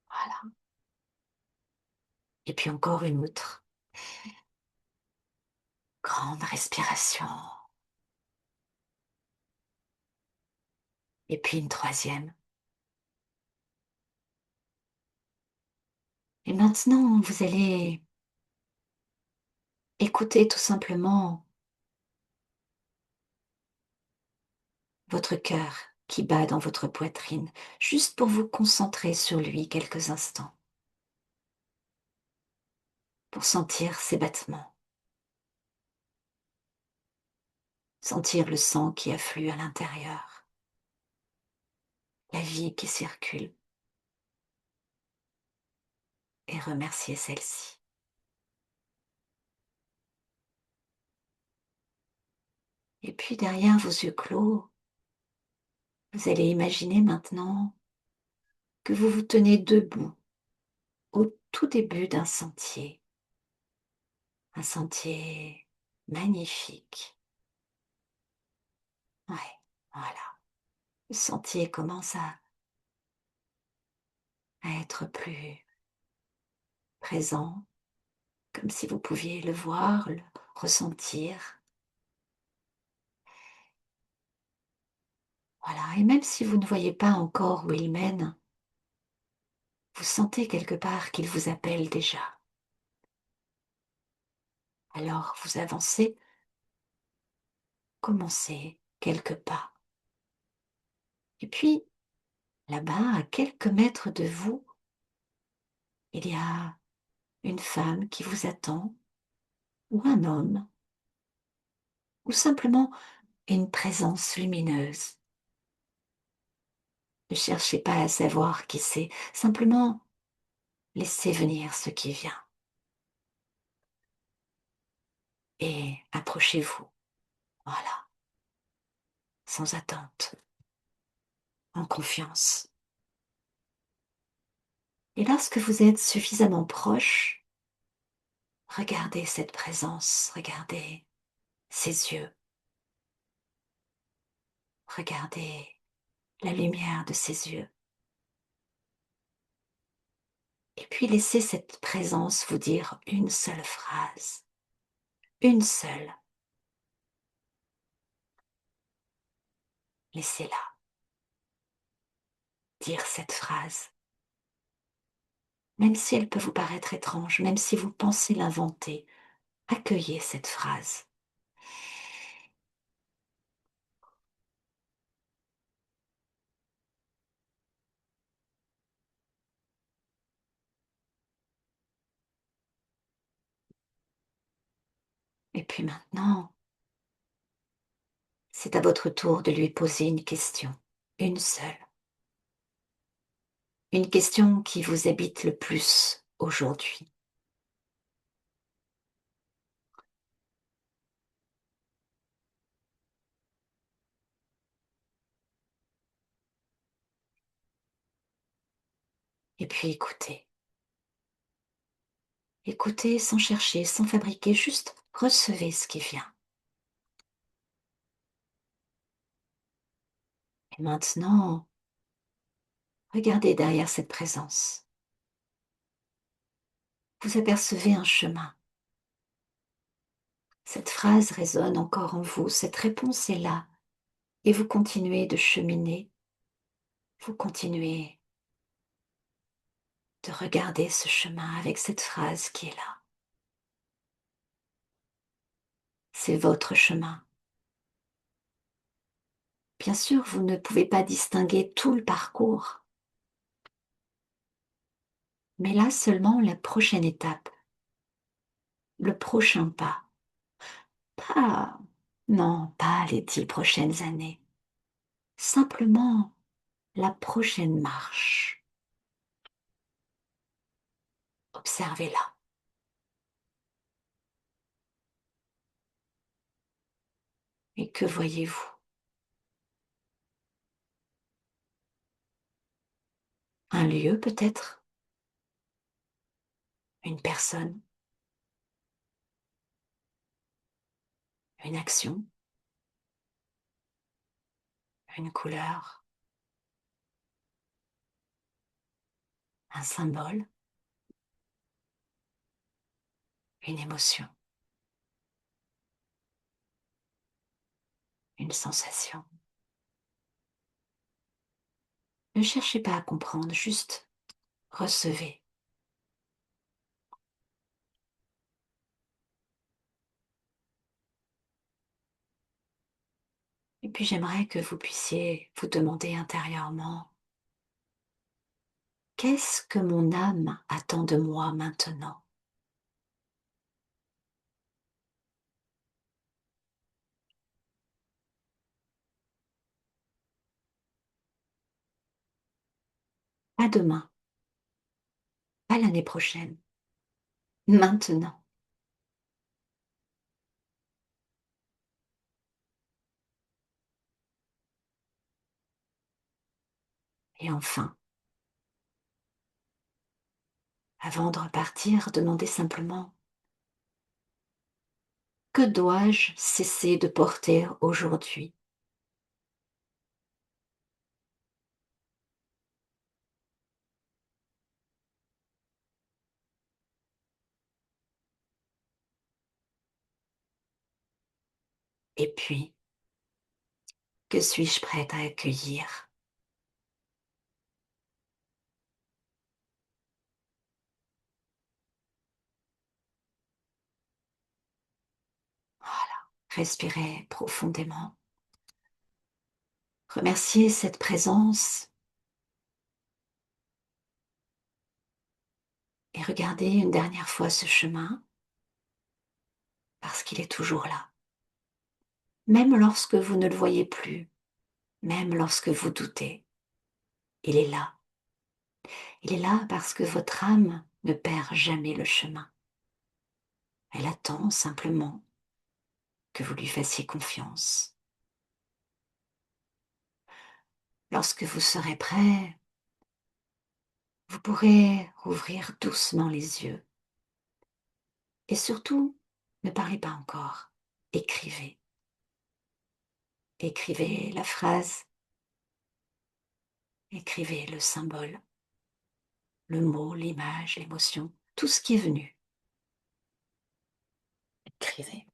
Speaker 1: Voilà, et puis encore une autre grande respiration et puis une troisième. Et maintenant, vous allez écouter tout simplement votre cœur qui bat dans votre poitrine, juste pour vous concentrer sur lui quelques instants, pour sentir ses battements, sentir le sang qui afflue à l'intérieur, la vie qui circule, et remercier celle-ci. Et puis derrière vos yeux clos, vous allez imaginer maintenant que vous vous tenez debout au tout début d'un sentier, un sentier magnifique. Ouais, voilà. Le sentier commence à être plus présent, comme si vous pouviez le voir, le ressentir. Voilà, et même si vous ne voyez pas encore où il mène, vous sentez quelque part qu'il vous appelle déjà. Alors vous avancez, commencez quelques pas. Et puis, là-bas, à quelques mètres de vous, il y a une femme qui vous attend, ou un homme, ou simplement une présence lumineuse. Ne cherchez pas à savoir qui c'est, simplement laissez venir ce qui vient et approchez-vous. Voilà, sans attente, en confiance. Et lorsque vous êtes suffisamment proche, regardez cette présence, regardez ses yeux, regardez la lumière de ses yeux. Et puis laissez cette présence vous dire une seule phrase, une seule. Laissez-la dire cette phrase, même si elle peut vous paraître étrange, même si vous pensez l'inventer. Accueillez cette phrase. Et puis maintenant, c'est à votre tour de lui poser une question, une seule. Une question qui vous habite le plus aujourd'hui. Et puis écoutez. Écoutez sans chercher, sans fabriquer, juste recevez ce qui vient. Et maintenant, regardez derrière cette présence. Vous apercevez un chemin. Cette phrase résonne encore en vous, cette réponse est là. Et vous continuez de cheminer, vous continuez de regarder ce chemin avec cette phrase qui est là. C'est votre chemin. Bien sûr, vous ne pouvez pas distinguer tout le parcours, mais là seulement la prochaine étape, le prochain pas. Pas, non, pas les 10 prochaines années, simplement la prochaine marche. Observez-la. Et que voyez-vous? Un lieu peut-être? Une personne? Une action? Une couleur? Un symbole? Une émotion? Une sensation? Ne cherchez pas à comprendre, juste recevez. Et puis j'aimerais que vous puissiez vous demander intérieurement, qu'est-ce que mon âme attend de moi maintenant? Pas demain, pas l'année prochaine, maintenant. Et enfin, avant de repartir, demandez simplement, que dois-je cesser de porter aujourd'hui? Et puis, que suis-je prête à accueillir? Voilà, respirez profondément. Remerciez cette présence et regardez une dernière fois ce chemin parce qu'il est toujours là. Même lorsque vous ne le voyez plus, même lorsque vous doutez, il est là. Il est là parce que votre âme ne perd jamais le chemin. Elle attend simplement que vous lui fassiez confiance. Lorsque vous serez prêt, vous pourrez rouvrir doucement les yeux. Et surtout, ne parlez pas encore. Écrivez. Écrivez la phrase, écrivez le symbole, le mot, l'image, l'émotion, tout ce qui est venu. Écrivez.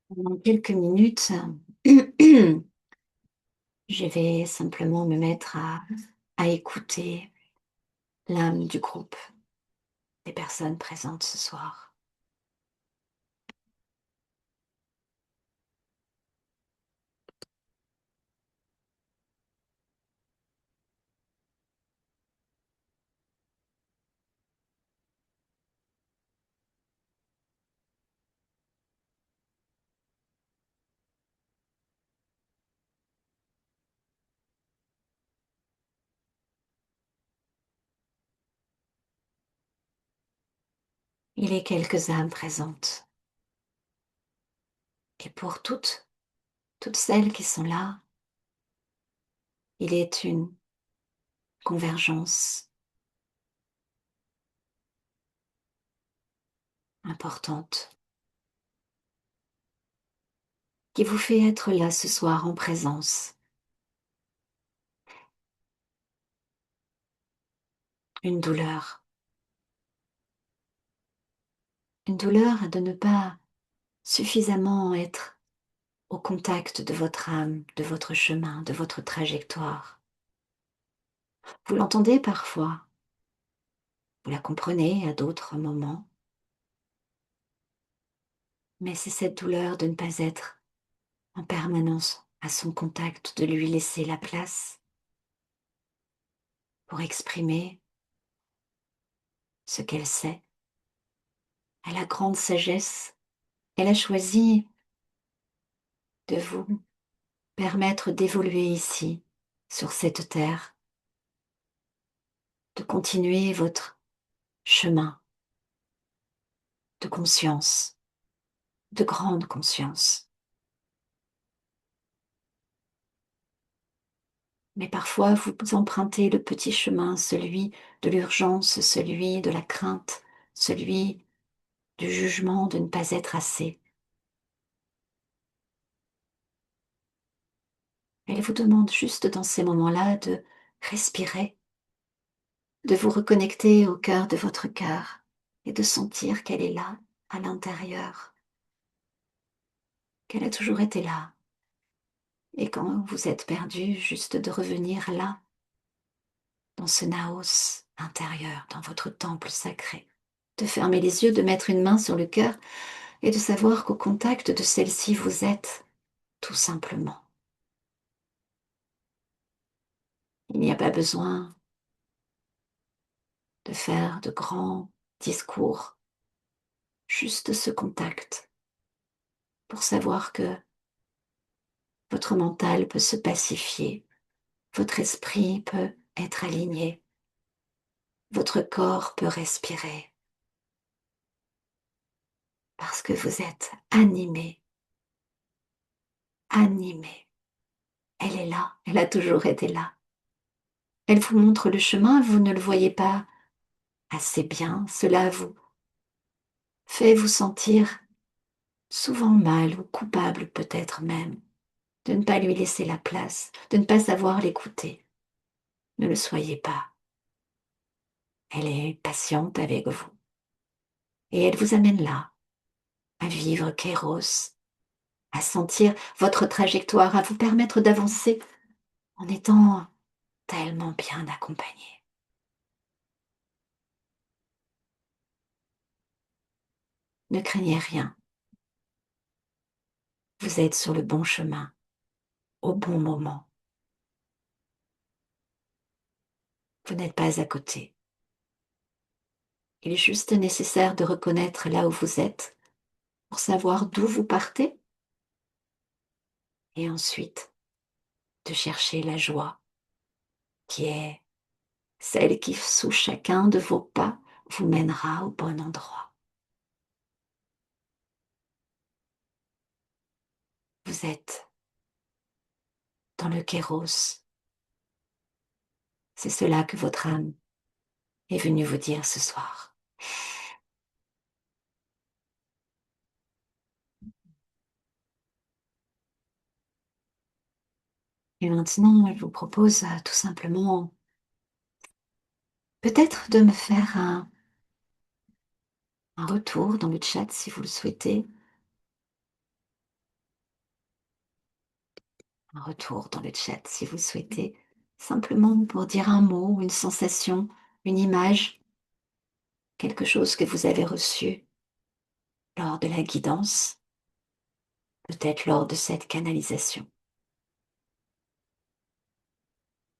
Speaker 1: Pendant quelques minutes, je vais simplement me mettre à écouter l'âme du groupe des personnes présentes ce soir. Il est quelques âmes présentes. Et pour toutes celles qui sont là, il est une convergence importante qui vous fait être là ce soir en présence. Une douleur. Une douleur de ne pas suffisamment être au contact de votre âme, de votre chemin, de votre trajectoire. Vous l'entendez parfois, vous la comprenez à d'autres moments, mais c'est cette douleur de ne pas être en permanence à son contact, de lui laisser la place pour exprimer ce qu'elle sait. Elle a grande sagesse, elle a choisi de vous permettre d'évoluer ici, sur cette terre, de continuer votre chemin de conscience, de grande conscience. Mais parfois, vous empruntez le petit chemin, celui de l'urgence, celui de la crainte, celui du jugement de ne pas être assez. Elle vous demande juste dans ces moments-là de respirer, de vous reconnecter au cœur de votre cœur et de sentir qu'elle est là, à l'intérieur, qu'elle a toujours été là. Et quand vous êtes perdu, juste de revenir là, dans ce naos intérieur, dans votre temple sacré, de fermer les yeux, de mettre une main sur le cœur et de savoir qu'au contact de celle-ci, vous êtes tout simplement. Il n'y a pas besoin de faire de grands discours, juste ce contact pour savoir que votre mental peut se pacifier, votre esprit peut être aligné, votre corps peut respirer, parce que vous êtes animé, animé. Elle est là, elle a toujours été là. Elle vous montre le chemin, vous ne le voyez pas assez bien, cela vous fait vous sentir souvent mal ou coupable peut-être même. de ne pas lui laisser la place, de ne pas savoir l'écouter. Ne le soyez pas. Elle est patiente avec vous et elle vous amène là, à vivre Kéros, à sentir votre trajectoire, à vous permettre d'avancer en étant tellement bien accompagné. Ne craignez rien, vous êtes sur le bon chemin, au bon moment. Vous n'êtes pas à côté. Il est juste nécessaire de reconnaître là où vous êtes pour savoir d'où vous partez et ensuite de chercher la joie qui est celle qui, sous chacun de vos pas, vous mènera au bon endroit. Vous êtes dans le kéros. C'est cela que votre âme est venue vous dire ce soir. Et maintenant, je vous propose tout simplement peut-être de me faire un retour dans le chat si vous le souhaitez. Un retour dans le chat si vous le souhaitez. Simplement pour dire un mot, une sensation, une image, quelque chose que vous avez reçu lors de la guidance, peut-être lors de cette canalisation.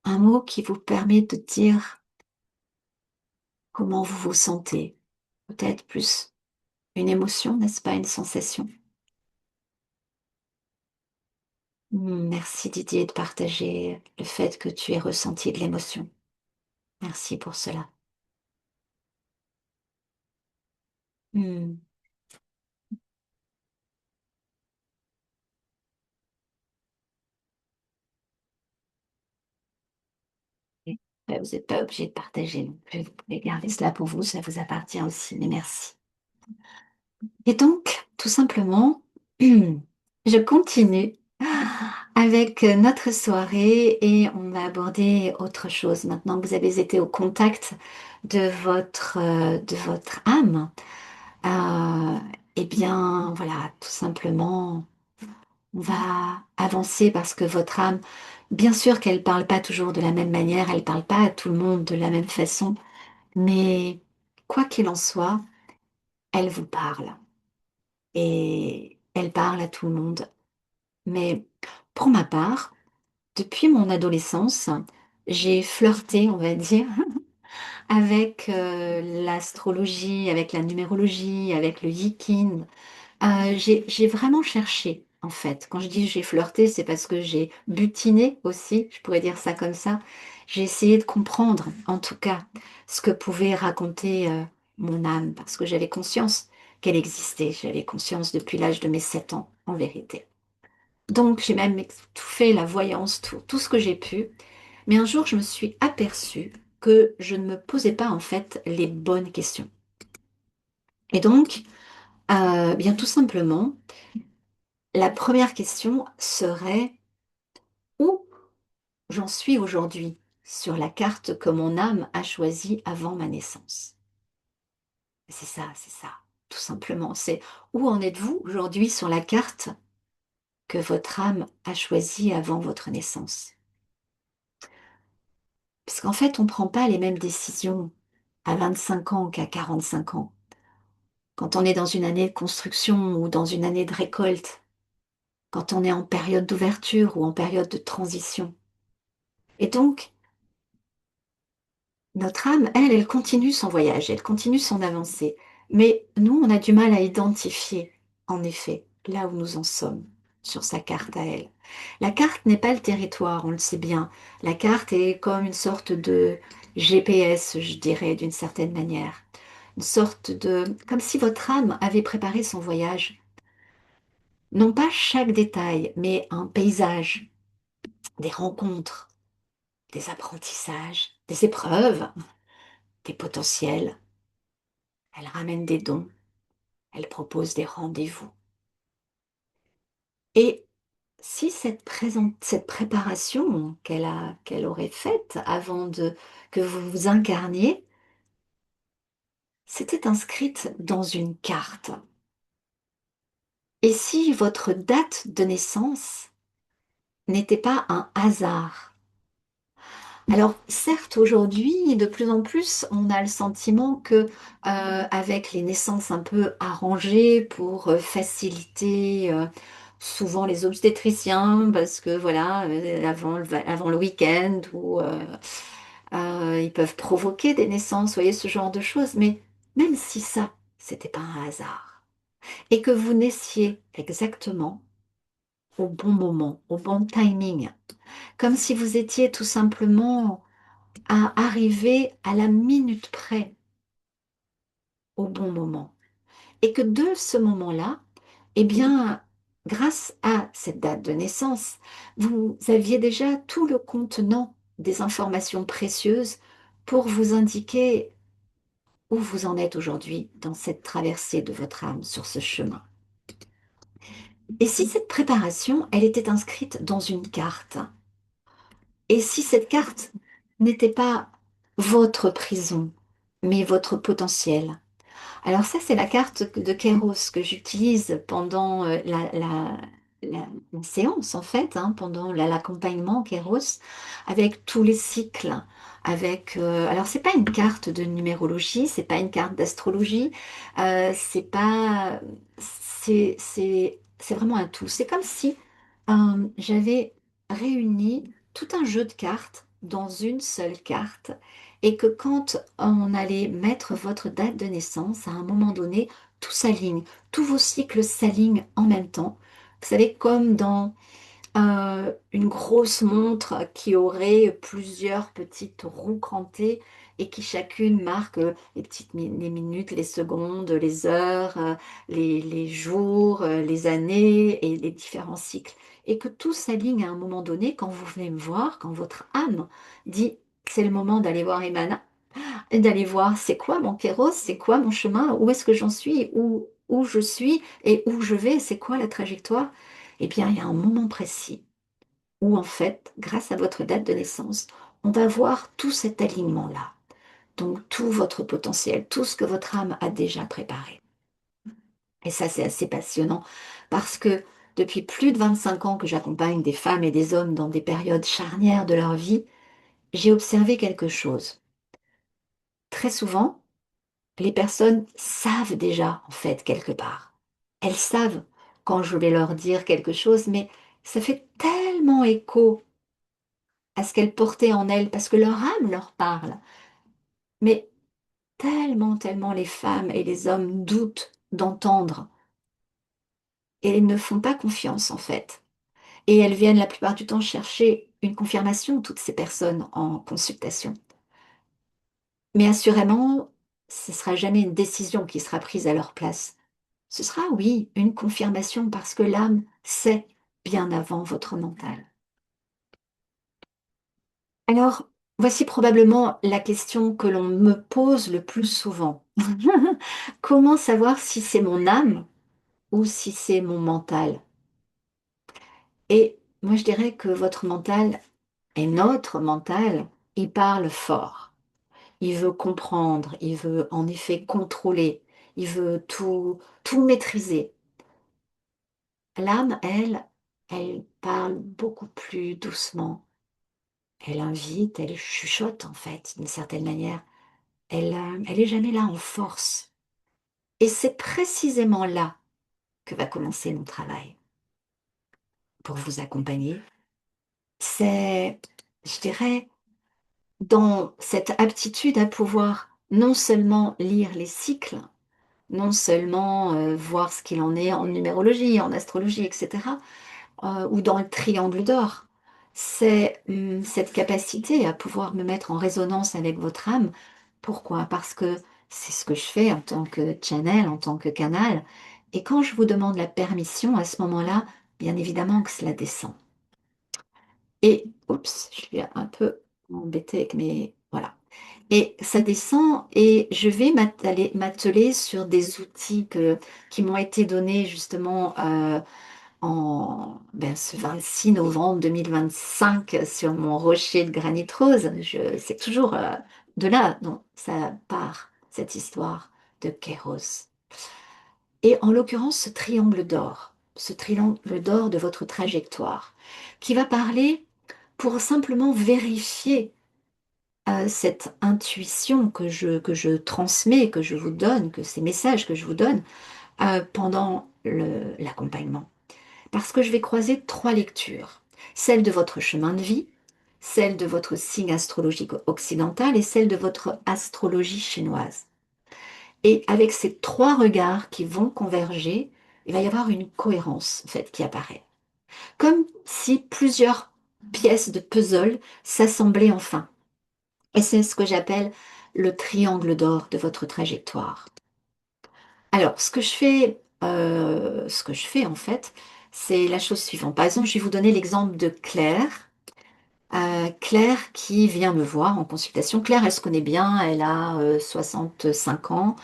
Speaker 1: Un mot qui vous permet de dire comment vous vous sentez. Peut-être plus une émotion, n'est-ce pas, une sensation. Merci Didier de partager le fait que tu aies ressenti de l'émotion. Merci pour cela. Hmm. Vous n'êtes pas obligé de partager non plus. Vous pouvez garder cela pour vous, ça vous appartient aussi, mais merci. Et donc, tout simplement, je continue avec notre soirée et on va aborder autre chose. Maintenant que vous avez été au contact de votre âme, euh, eh bien, voilà, tout simplement, on va avancer parce que votre âme, bien sûr qu'elle parle pas toujours de la même manière, elle parle pas à tout le monde de la même façon, mais quoi qu'il en soit, elle vous parle et elle parle à tout le monde. Mais pour ma part, depuis mon adolescence, j'ai flirté, on va dire, avec l'astrologie, avec la numérologie, avec le yiking. J'ai vraiment cherché, en fait. Quand je dis j'ai flirté, c'est parce que j'ai butiné aussi, je pourrais dire ça comme ça. J'ai essayé de comprendre, en tout cas, ce que pouvait raconter mon âme, parce que j'avais conscience qu'elle existait. J'avais conscience depuis l'âge de mes 7 ans, en vérité. Donc, j'ai même tout fait, la voyance, tout ce que j'ai pu. Mais un jour, je me suis aperçue que je ne me posais pas, en fait, les bonnes questions. Et donc, bien tout simplement, la première question serait où j'en suis aujourd'hui sur la carte que mon âme a choisie avant ma naissance. C'est ça, tout simplement. C'est où en êtes-vous aujourd'hui sur la carte que votre âme a choisie avant votre naissance? Parce qu'en fait, on ne prend pas les mêmes décisions à 25 ans qu'à 45 ans. Quand on est dans une année de construction ou dans une année de récolte, quand on est en période d'ouverture ou en période de transition. Et donc, notre âme, elle continue son voyage, elle continue son avancée. Mais nous, on a du mal à identifier, en effet, là où nous en sommes sur sa carte à elle. La carte n'est pas le territoire, on le sait bien. La carte est comme une sorte de GPS, je dirais, d'une certaine manière. Une sorte de... comme si votre âme avait préparé son voyage. Non pas chaque détail, mais un paysage, des rencontres, des apprentissages, des épreuves, des potentiels. Elle ramène des dons, elle propose des rendez-vous. Et si cette préparation qu'elle aurait faite avant que vous vous incarniez, s'était inscrite dans une carte. Et si votre date de naissance n'était pas un hasard? Alors, certes, aujourd'hui, de plus en plus, on a le sentiment que, avec les naissances un peu arrangées pour faciliter souvent les obstétriciens, parce que voilà, avant le week-end, ou ils peuvent provoquer des naissances, vous voyez, ce genre de choses. Mais même si ça, c'était pas un hasard, et que vous naissiez exactement au bon moment, au bon timing, comme si vous étiez tout simplement à arriver à la minute près au bon moment. Et que de ce moment-là, eh bien, grâce à cette date de naissance, vous aviez déjà tout le contenant des informations précieuses pour vous indiquer où vous en êtes aujourd'hui dans cette traversée de votre âme sur ce chemin. Et si cette préparation, elle était inscrite dans une carte, et si cette carte n'était pas votre prison, mais votre potentiel? Alors ça, c'est la carte de Kéros que j'utilise pendant la séance, en fait, hein, pendant l'accompagnement Kéros, avec tous les cycles. Alors, c'est pas une carte de numérologie, c'est pas une carte d'astrologie, c'est pas, c'est vraiment un tout. C'est comme si j'avais réuni tout un jeu de cartes dans une seule carte, et que quand on allait mettre votre date de naissance, à un moment donné, tout s'aligne, tous vos cycles s'alignent en même temps. Vous savez, comme dans une grosse montre qui aurait plusieurs petites roues crantées, et qui chacune marque les minutes, les secondes, les heures, les jours, les années et les différents cycles. Et que tout s'aligne à un moment donné quand vous venez me voir, quand votre âme dit c'est le moment d'aller voir Emana, et d'aller voir c'est quoi mon kéros, c'est quoi mon chemin, où est-ce que j'en suis, où je suis et où je vais, c'est quoi la trajectoire. Eh bien, il y a un moment précis où, en fait, grâce à votre date de naissance, on va voir tout cet alignement-là. Donc, tout votre potentiel, tout ce que votre âme a déjà préparé. Et ça, c'est assez passionnant parce que depuis plus de 25 ans que j'accompagne des femmes et des hommes dans des périodes charnières de leur vie, j'ai observé quelque chose. Très souvent, les personnes savent déjà, en fait, quelque part. Elles savent quand je vais leur dire quelque chose, mais ça fait tellement écho à ce qu'elles portaient en elles, parce que leur âme leur parle. Mais tellement, tellement les femmes et les hommes doutent d'entendre, et elles ne font pas confiance, en fait. Et elles viennent la plupart du temps chercher une confirmation, toutes ces personnes en consultation. Mais assurément, ce ne sera jamais une décision qui sera prise à leur place. Ce sera, oui, une confirmation parce que l'âme sait bien avant votre mental. Alors, voici probablement la question que l'on me pose le plus souvent. Comment savoir si c'est mon âme ou si c'est mon mental? Et moi, je dirais que votre mental et notre mental, il parle fort. Il veut comprendre, il veut en effet contrôler, il veut tout maîtriser. L'âme, elle parle beaucoup plus doucement. Elle invite, elle chuchote en fait, d'une certaine manière. Elle est jamais là en force. Et c'est précisément là que va commencer mon travail pour vous accompagner. C'est, je dirais, dans cette aptitude à pouvoir non seulement lire les cycles, non seulement voir ce qu'il en est en numérologie, en astrologie, etc., ou dans le triangle d'or. C'est cette capacité à pouvoir me mettre en résonance avec votre âme. Pourquoi? Parce que c'est ce que je fais en tant que channel, en tant que canal. Et quand je vous demande la permission, à ce moment-là, bien évidemment que cela descend. Et, oups, je suis un peu embêtée avec mes... Voilà. Et ça descend et je vais m'atteler sur des outils qui m'ont été donnés justement ce 26 novembre 2025 sur mon rocher de granit rose. C'est toujours de là dont ça part, cette histoire de Kéros. Et en l'occurrence, ce triangle d'or de votre trajectoire, qui va parler pour simplement vérifier cette intuition que je transmets, que je vous donne, que ces messages que je vous donne pendant l'accompagnement. Parce que je vais croiser trois lectures. Celle de votre chemin de vie, celle de votre signe astrologique occidental et celle de votre astrologie chinoise. Et avec ces trois regards qui vont converger, il va y avoir une cohérence en fait qui apparaît. Comme si plusieurs pièces de puzzle s'assemblaient enfin. Et c'est ce que j'appelle le triangle d'or de votre trajectoire. Alors, ce que je fais en fait, c'est la chose suivante. Par exemple, je vais vous donner l'exemple de Claire. Claire qui vient me voir en consultation. Claire, elle se connaît bien, elle a 5 ans.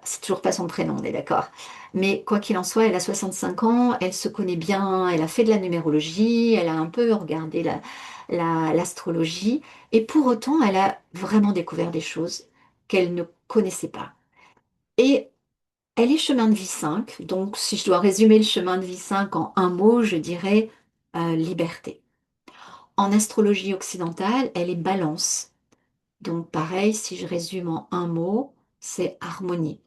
Speaker 1: C'est toujours pas son prénom, on est d'accord. Mais quoi qu'il en soit, elle a 65 ans, elle se connaît bien, elle a fait de la numérologie, elle a un peu regardé l'astrologie, et pour autant, elle a vraiment découvert des choses qu'elle ne connaissait pas. Et elle est chemin de vie 5, donc si je dois résumer le chemin de vie 5 en un mot, je dirais liberté. En astrologie occidentale, elle est balance. Donc pareil, si je résume en un mot, c'est harmonie.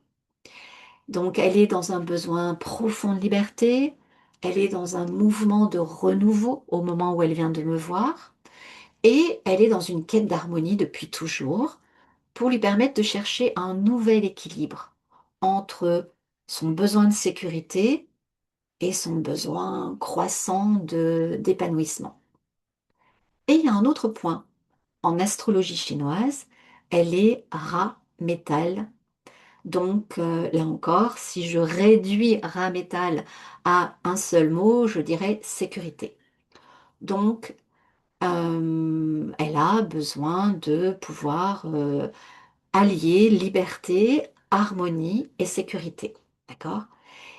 Speaker 1: Donc elle est dans un besoin profond de liberté, elle est dans un mouvement de renouveau au moment où elle vient de me voir, et elle est dans une quête d'harmonie depuis toujours pour lui permettre de chercher un nouvel équilibre entre son besoin de sécurité et son besoin croissant d'épanouissement. Et il y a un autre point. En astrologie chinoise, elle est Ra métal. Donc là encore, si je réduis Ra métal à un seul mot, je dirais sécurité. Donc elle a besoin de pouvoir allier liberté, harmonie et sécurité. D'accord?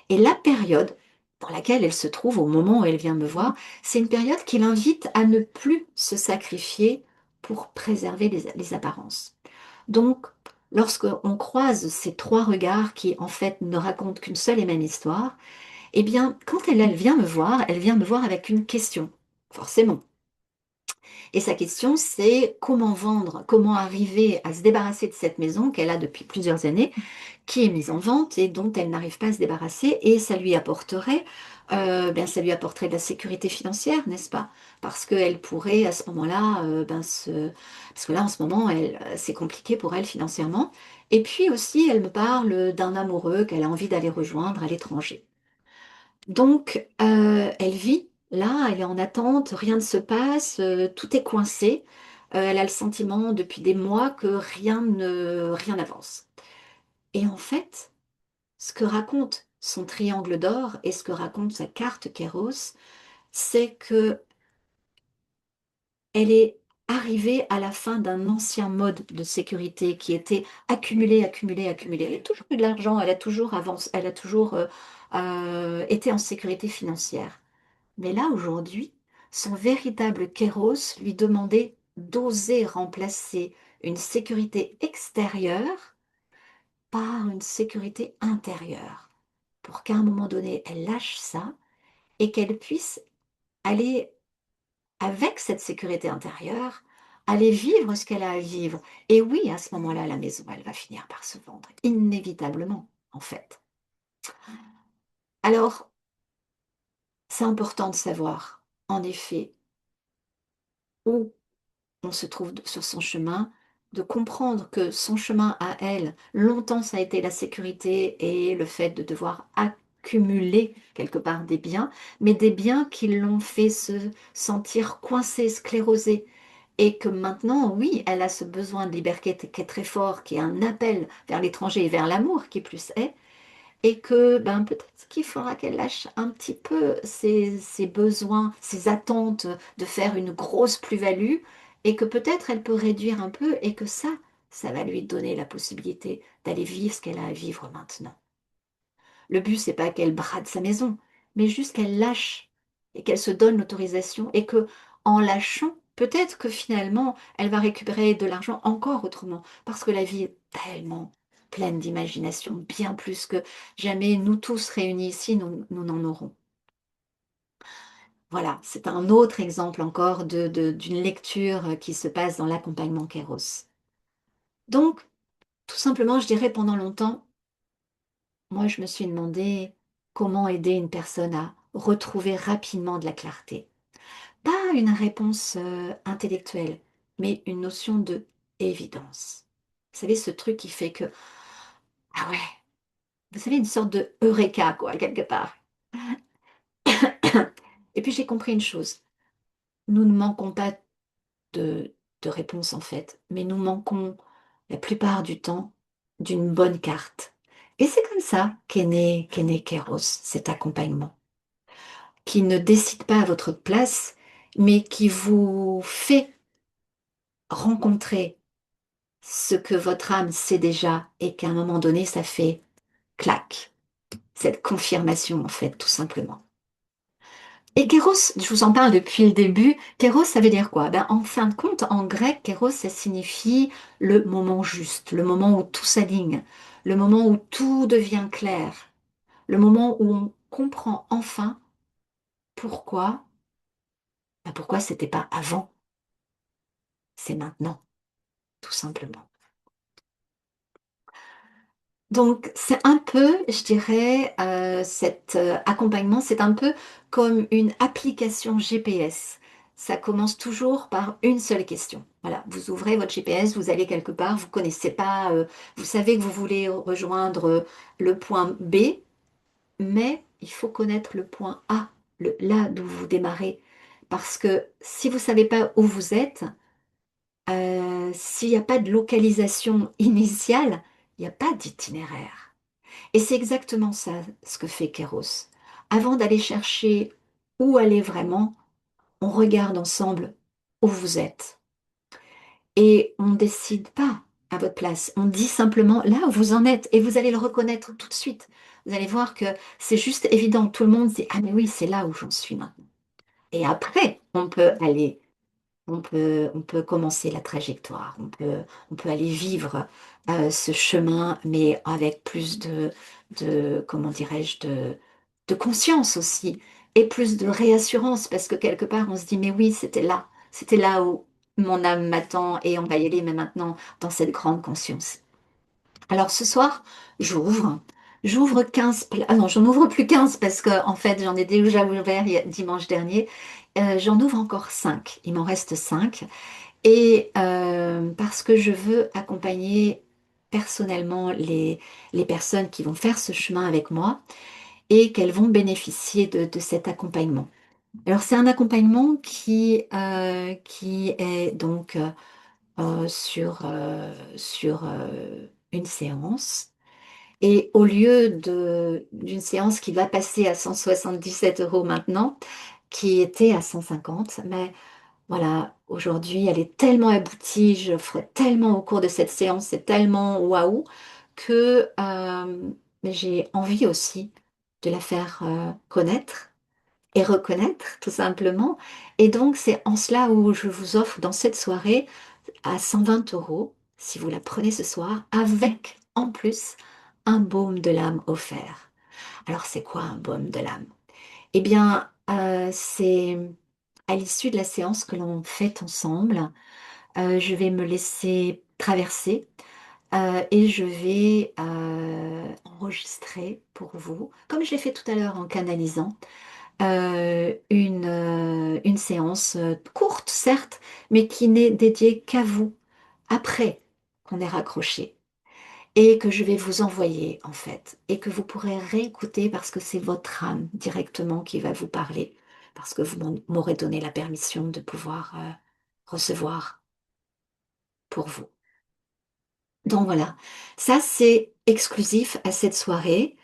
Speaker 1: Et la période dans laquelle elle se trouve au moment où elle vient me voir, c'est une période qui l'invite à ne plus se sacrifier pour préserver les apparences. Donc, lorsque on croise ces trois regards qui en fait ne racontent qu'une seule et même histoire, eh bien, quand elle vient me voir, elle vient me voir avec une question, forcément. Et sa question, c'est comment vendre, comment arriver à se débarrasser de cette maison qu'elle a depuis plusieurs années, qui est mise en vente et dont elle n'arrive pas à se débarrasser, et ça lui apporterait de la sécurité financière, n'est-ce pas? Parce qu'elle pourrait à ce moment-là, parce que là en ce moment, c'est compliqué pour elle financièrement. Et puis aussi, elle me parle d'un amoureux qu'elle a envie d'aller rejoindre à l'étranger. Donc, elle vit là, elle est en attente, rien ne se passe, tout est coincé. Elle a le sentiment depuis des mois que rien n'avance. Et en fait, ce que raconte son triangle d'or et ce que raconte sa carte Kéros, c'est que elle est arrivée à la fin d'un ancien mode de sécurité qui était accumulé, accumulé, accumulé. Elle a toujours eu de l'argent, elle a toujours avancé, elle a toujours été en sécurité financière. Mais là, aujourd'hui, son véritable Kéros lui demandait d'oser remplacer une sécurité extérieure par une sécurité intérieure, pour qu'à un moment donné, elle lâche ça et qu'elle puisse aller avec cette sécurité intérieure, aller vivre ce qu'elle a à vivre. Et oui, à ce moment-là, la maison, elle va finir par se vendre, inévitablement, en fait. Alors, c'est important de savoir, en effet, où on se trouve sur son chemin, de comprendre que son chemin à elle, longtemps ça a été la sécurité et le fait de devoir accumuler quelque part des biens, mais des biens qui l'ont fait se sentir coincée, sclérosée. Et que maintenant, oui, elle a ce besoin de liberté qui est très fort, qui est un appel vers l'étranger et vers l'amour qui plus est, et que ben, peut-être qu'il faudra qu'elle lâche un petit peu ses besoins, ses attentes de faire une grosse plus-value, et que peut-être elle peut réduire un peu, et que ça va lui donner la possibilité d'aller vivre ce qu'elle a à vivre maintenant. Le but, c'est pas qu'elle brade sa maison, mais juste qu'elle lâche et qu'elle se donne l'autorisation et que en lâchant, peut-être que finalement, elle va récupérer de l'argent encore autrement, parce que la vie est tellement pleine d'imagination, bien plus que jamais nous tous réunis ici, nous n'en aurons. Voilà, c'est un autre exemple encore d'une lecture qui se passe dans l'accompagnement Kéros. Donc, tout simplement, je dirais pendant longtemps, moi, je me suis demandé comment aider une personne à retrouver rapidement de la clarté. Pas une réponse intellectuelle, mais une notion de évidence. Vous savez, ce truc qui fait que, ah ouais, vous savez, une sorte de eureka, quoi, quelque part. Et puis j'ai compris une chose, nous ne manquons pas de, de réponses en fait, mais nous manquons la plupart du temps d'une bonne carte. Et c'est comme ça qu'est né Kéros, cet accompagnement, qui ne décide pas à votre place, mais qui vous fait rencontrer ce que votre âme sait déjà et qu'à un moment donné, ça fait clac, cette confirmation en fait, tout simplement. Et kéros, je vous en parle depuis le début, kéros, ça veut dire quoi? Ben, en fin de compte, en grec, kéros, ça signifie le moment juste, le moment où tout s'aligne, le moment où tout devient clair, le moment où on comprend enfin pourquoi, ben, pourquoi c'était pas avant, c'est maintenant, tout simplement. Donc, c'est un peu, je dirais, cet accompagnement, c'est un peu comme une application GPS. Ça commence toujours par une seule question. Voilà, vous ouvrez votre GPS, vous allez quelque part, vous connaissez pas, vous savez que vous voulez rejoindre le point B, mais il faut connaître le point A, là d'où vous démarrez. Parce que si vous savez pas où vous êtes, s'il n'y a pas de localisation initiale, il n'y a pas d'itinéraire. Et c'est exactement ça ce que fait Kéros. Avant d'aller chercher où aller vraiment, on regarde ensemble où vous êtes. Et on ne décide pas à votre place. On dit simplement là où vous en êtes et vous allez le reconnaître tout de suite. Vous allez voir que c'est juste évident. Tout le monde dit, ah mais oui, c'est là où j'en suis maintenant. Et après, on peut commencer la trajectoire, on peut aller vivre ce chemin, mais avec plus comment dirais-je, de conscience aussi, et plus de réassurance, parce que quelque part, on se dit, mais oui, c'était là où mon âme m'attend, et on va y aller, mais maintenant, dans cette grande conscience. Alors ce soir, j'ouvre. J'ouvre 15 Ah non, j'en ouvre plus 15 parce que en fait, j'en ai déjà ouvert dimanche dernier. J'en ouvre encore 5. Il m'en reste 5. Et parce que je veux accompagner personnellement les personnes qui vont faire ce chemin avec moi et qu'elles vont bénéficier de cet accompagnement. Alors, c'est un accompagnement qui est donc sur une séance. Et au lieu d'une séance qui va passer à 177 € maintenant, qui était à 150, mais voilà, aujourd'hui, elle est tellement aboutie, je ferai tellement au cours de cette séance, c'est tellement waouh, que j'ai envie aussi de la faire connaître et reconnaître, tout simplement. Et donc, c'est en cela où je vous offre dans cette soirée à 120 €, si vous la prenez ce soir, avec en plus un baume de l'âme offert. Alors, c'est quoi un baume de l'âme? Eh bien, c'est à l'issue de la séance que l'on fait ensemble. Je vais me laisser traverser et je vais enregistrer pour vous, comme je l'ai fait tout à l'heure en canalisant, une séance courte, certes, mais qui n'est dédiée qu'à vous, après qu'on ait raccroché et que je vais vous envoyer en fait, et que vous pourrez réécouter parce que c'est votre âme directement qui va vous parler, parce que vous m'aurez donné la permission de pouvoir recevoir pour vous. Donc voilà, ça c'est exclusif à cette soirée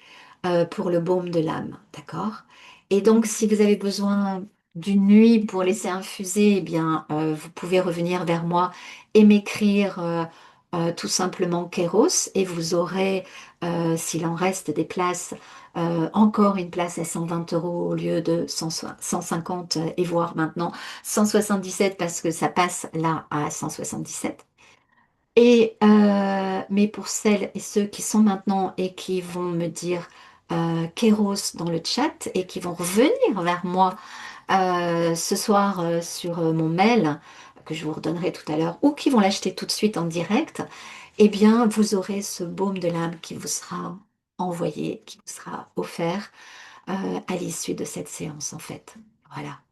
Speaker 1: pour le baume de l'âme, d'accord? Et donc si vous avez besoin d'une nuit pour laisser infuser, eh bien vous pouvez revenir vers moi et m'écrire tout simplement Kéros et vous aurez, s'il en reste des places, encore une place à 120 euros au lieu de 150 et voire maintenant 177 parce que ça passe là à 177. Et, mais pour celles et ceux qui sont maintenant et qui vont me dire Kéros dans le chat et qui vont revenir vers moi ce soir sur mon mail, que je vous redonnerai tout à l'heure, ou qui vont l'acheter tout de suite en direct, eh bien, vous aurez ce baume de l'âme qui vous sera envoyé, qui vous sera offert à l'issue de cette séance, en fait. Voilà.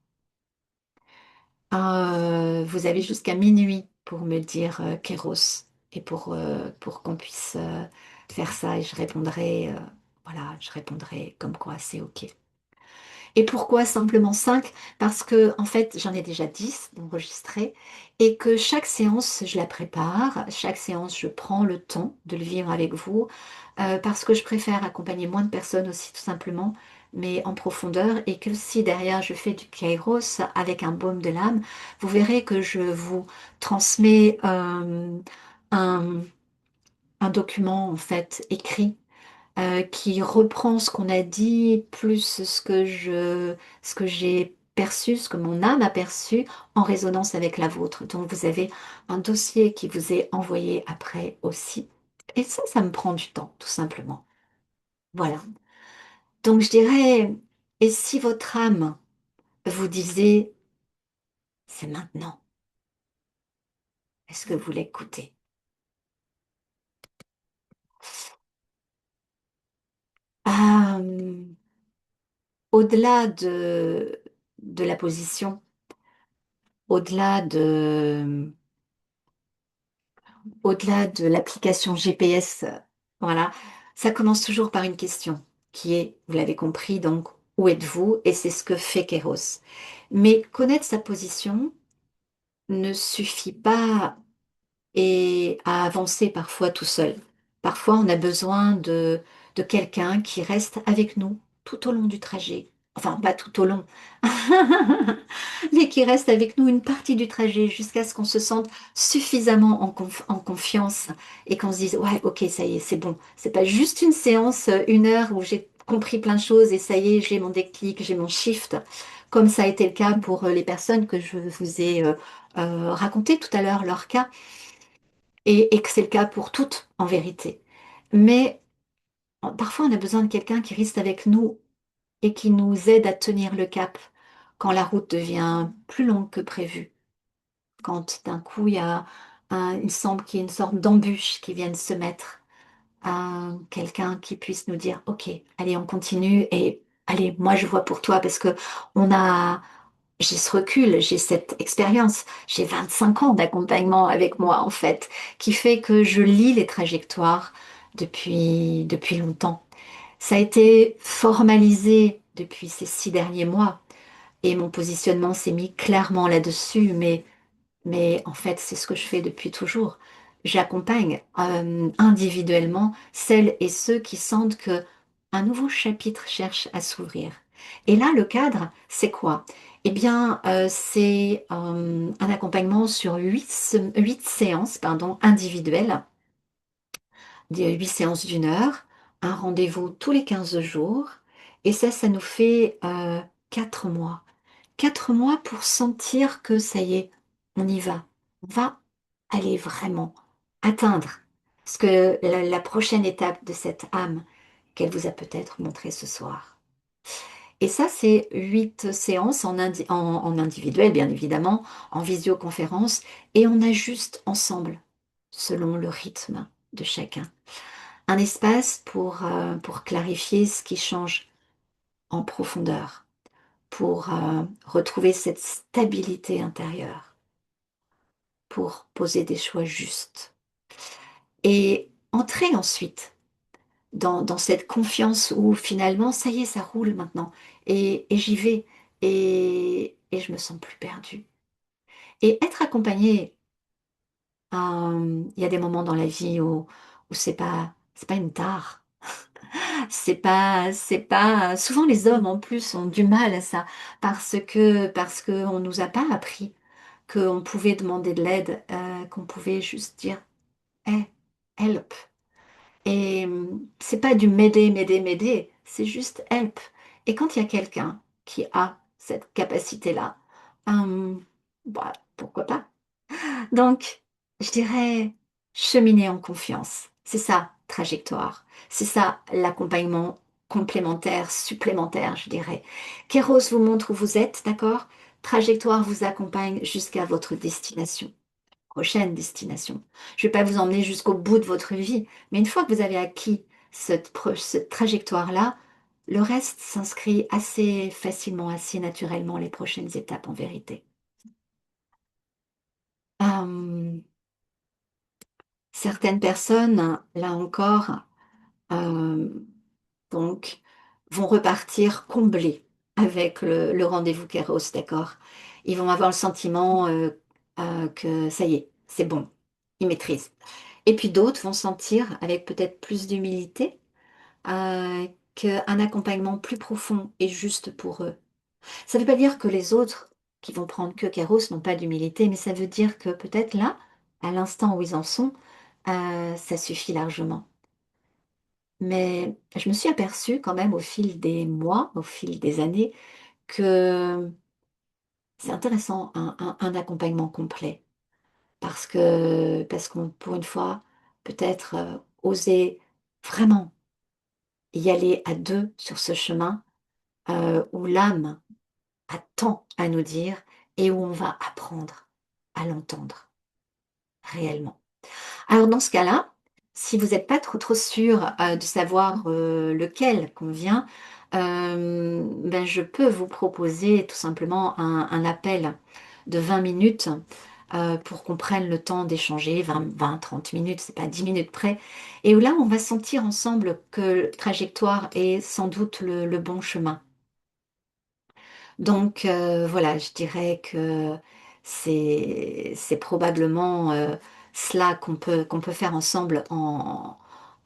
Speaker 1: Vous avez jusqu'à minuit pour me dire Kéros et pour qu'on puisse faire ça et je répondrai, voilà, je répondrai comme quoi c'est OK. Et pourquoi simplement 5? Parce que, en fait, j'en ai déjà 10 d'enregistrés et que chaque séance, je la prépare. Chaque séance, je prends le temps de le vivre avec vous parce que je préfère accompagner moins de personnes aussi, tout simplement, mais en profondeur. Et que si derrière, je fais du kairos avec un baume de l'âme, vous verrez que je vous transmets un, un document, en fait, écrit qui reprend ce qu'on a dit, plus ce que j'ai perçu, ce que mon âme a perçu en résonance avec la vôtre. Donc vous avez un dossier qui vous est envoyé après aussi. Et ça me prend du temps, tout simplement. Voilà. Donc je dirais, et si votre âme vous disait, c'est maintenant, est-ce que vous l'écoutez? Euh, Au-delà de la position, au-delà de au-delà de l'application GPS, voilà, ça commence toujours par une question qui est, vous l'avez compris, donc, où êtes-vous? Et c'est ce que fait Kéros. Mais connaître sa position ne suffit pas et à avancer parfois tout seul. Parfois, on a besoin de quelqu'un qui reste avec nous tout au long du trajet. Enfin, pas tout au long, mais qui reste avec nous une partie du trajet jusqu'à ce qu'on se sente suffisamment en confiance et qu'on se dise, ouais, ok, ça y est, c'est bon. C'est pas juste une séance, 1 heure où j'ai compris plein de choses et ça y est, j'ai mon déclic, j'ai mon shift, comme ça a été le cas pour les personnes que je vous ai raconté tout à l'heure, leur cas et que c'est le cas pour toutes en vérité. Mais parfois, on a besoin de quelqu'un qui reste avec nous et qui nous aide à tenir le cap quand la route devient plus longue que prévu, quand d'un coup, il semble qu'il y ait une sorte d'embûche qui vienne se mettre à quelqu'un qui puisse nous dire, OK, allez, on continue et allez, moi je vois pour toi parce que on a, j'ai ce recul, j'ai cette expérience, j'ai 25 ans d'accompagnement avec moi en fait, qui fait que je lis les trajectoires depuis longtemps. Ça a été formalisé depuis ces 6 derniers mois et mon positionnement s'est mis clairement là-dessus, mais en fait c'est ce que je fais depuis toujours. J'accompagne individuellement celles et ceux qui sentent que un nouveau chapitre cherche à s'ouvrir. Et là, le cadre, c'est quoi? Eh bien, c'est un accompagnement sur 8 séances, pardon, individuelles, des 8 séances d'1 heure, un rendez-vous tous les 15 jours, et ça nous fait 4 mois. 4 mois pour sentir que ça y est, on y va. On va aller vraiment atteindre ce que la prochaine étape de cette âme qu'elle vous a peut-être montré ce soir. Et ça, c'est 8 séances en individuel, bien évidemment, en visioconférence, et on ajuste ensemble, selon le rythme de chacun. Un espace pour clarifier ce qui change en profondeur, pour retrouver cette stabilité intérieure, pour poser des choix justes. Et entrer ensuite dans cette confiance où finalement, ça y est, ça roule maintenant. Et j'y vais. Et je me sens plus perdue. Et être accompagnée, il y a des moments dans la vie où c'est pas une tare. Souvent les hommes en plus ont du mal à ça parce que on nous a pas appris qu'on pouvait demander de l'aide, qu'on pouvait juste dire est help. Et c'est pas du m'aider, m'aider, m'aider, c'est juste help. Et quand il y a quelqu'un qui a cette capacité-là, bah, pourquoi pas? Donc, je dirais cheminer en confiance. C'est ça, trajectoire. C'est ça, l'accompagnement complémentaire, supplémentaire, je dirais. Kéros vous montre où vous êtes, d'accord? Trajectoire vous accompagne jusqu'à votre destination, prochaine destination. Je ne vais pas vous emmener jusqu'au bout de votre vie, mais une fois que vous avez acquis cette trajectoire-là, le reste s'inscrit assez facilement, assez naturellement, les prochaines étapes en vérité. Euh, Certaines personnes, là encore, euh, donc, vont repartir comblées avec le rendez-vous Kéros, d'accord? Ils vont avoir le sentiment que ça y est, c'est bon, ils maîtrisent. Et puis d'autres vont sentir, avec peut-être plus d'humilité, qu'un accompagnement plus profond est juste pour eux. Ça ne veut pas dire que les autres qui vont prendre que Kéros n'ont pas d'humilité, mais ça veut dire que peut-être là, à l'instant où ils en sont, ça suffit largement. Mais je me suis aperçue quand même au fil des mois, au fil des années, que c'est intéressant un accompagnement complet. Parce qu'on, pour une fois, peut-être oser vraiment y aller à deux sur ce chemin où l'âme a tant à nous dire et où on va apprendre à l'entendre réellement. Alors dans ce cas-là, si vous n'êtes pas trop sûr de savoir lequel convient, ben, je peux vous proposer tout simplement un appel de 20 minutes pour qu'on prenne le temps d'échanger, 20-30 minutes, c'est pas 10 minutes près, et où là on va sentir ensemble que trajectoire est sans doute le bon chemin. Donc voilà, je dirais que c'est probablement cela qu'on peut faire ensemble en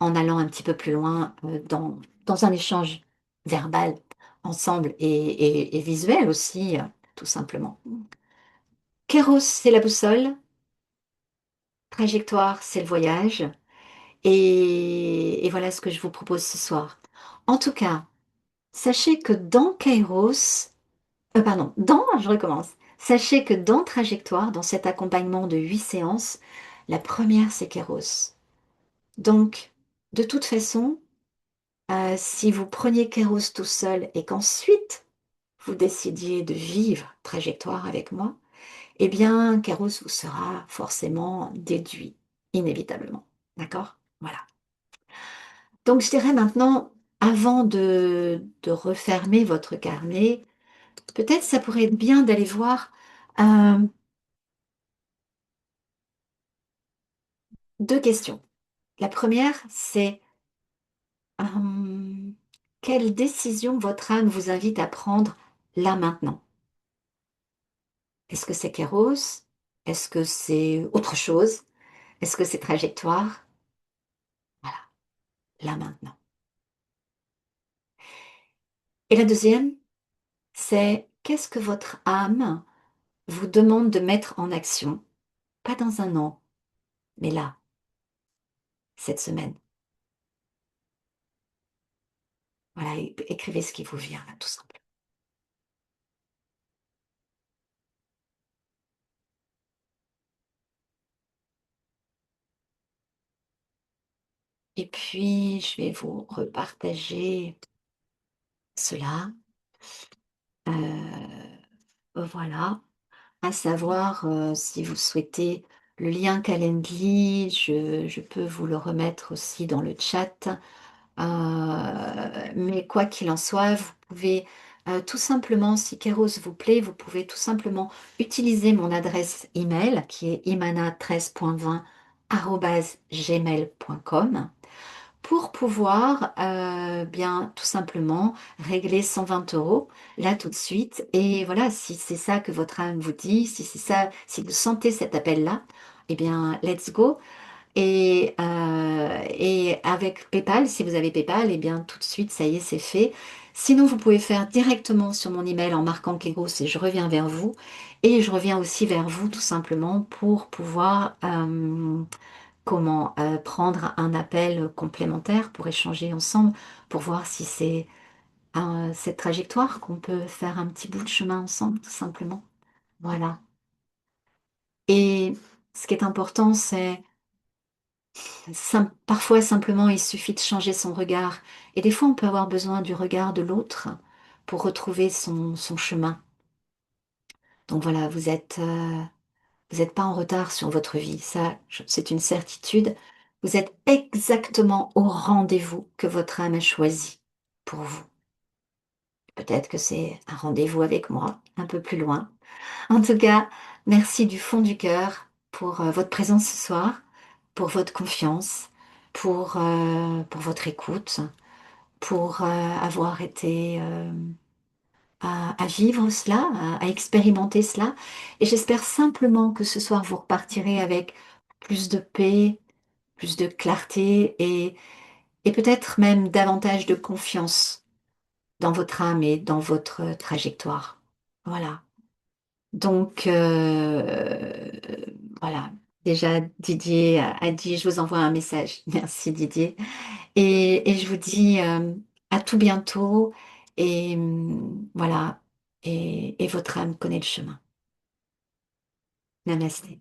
Speaker 1: allant un petit peu plus loin dans un échange verbal ensemble et visuel aussi, tout simplement. Kéros, c'est la boussole, trajectoire, c'est le voyage, et voilà ce que je vous propose ce soir. En tout cas, sachez que dans Kairos, pardon, je recommence. Sachez que dans Trajectoire, dans cet accompagnement de 8 séances, la première, c'est Kéros. Donc, de toute façon, si vous preniez Kéros tout seul et qu'ensuite vous décidiez de vivre Trajectoire avec moi, eh bien, Kéros vous sera forcément déduit, inévitablement. D'accord? Voilà. Donc, je dirais maintenant, avant de refermer votre carnet, peut-être ça pourrait être bien d'aller voir euh, deux questions. La première, c'est euh, quelle décision votre âme vous invite à prendre là maintenant? Est-ce que c'est Kéros? Est-ce que c'est autre chose? Est-ce que c'est trajectoire? Voilà, là maintenant. Et la deuxième, c'est qu'est-ce que votre âme vous demande de mettre en action? Pas dans un an, mais là, cette semaine. Voilà, écrivez ce qui vous vient là, tout simplement. Et puis, je vais vous repartager cela. Voilà, à savoir si vous souhaitez le lien Calendly, je peux vous le remettre aussi dans le chat. Mais quoi qu'il en soit, vous pouvez tout simplement, si Keros vous plaît, vous pouvez tout simplement utiliser mon adresse email qui est imana13.20@gmail.com pour pouvoir bien tout simplement régler 120 euros là tout de suite. Et voilà, si c'est ça que votre âme vous dit, si c'est ça, si vous sentez cet appel-là, eh bien, let's go. Et avec PayPal, si vous avez PayPal, eh bien tout de suite, ça y est, c'est fait. Sinon, vous pouvez faire directement sur mon email en marquant Kegos et je reviens vers vous. Et je reviens aussi vers vous tout simplement pour pouvoir comment prendre un appel complémentaire pour échanger ensemble, pour voir si c'est cette trajectoire qu'on peut faire un petit bout de chemin ensemble, tout simplement. Voilà. Et ce qui est important, c'est parfois simplement il suffit de changer son regard. Et des fois, on peut avoir besoin du regard de l'autre pour retrouver son chemin. Donc voilà, vous êtes pas en retard sur votre vie, ça, c'est une certitude. Vous êtes exactement au rendez-vous que votre âme a choisi pour vous. Peut-être que c'est un rendez-vous avec moi, un peu plus loin. En tout cas, merci du fond du cœur pour votre présence ce soir, pour votre confiance, pour votre écoute, pour avoir été à vivre cela, à expérimenter cela. Et j'espère simplement que ce soir, vous repartirez avec plus de paix, plus de clarté et peut-être même davantage de confiance dans votre âme et dans votre trajectoire. Voilà. Donc, voilà. Déjà, Didier a dit, je vous envoie un message. Merci Didier. Et je vous dis à tout bientôt. Et voilà. Et votre âme connaît le chemin. Namasté.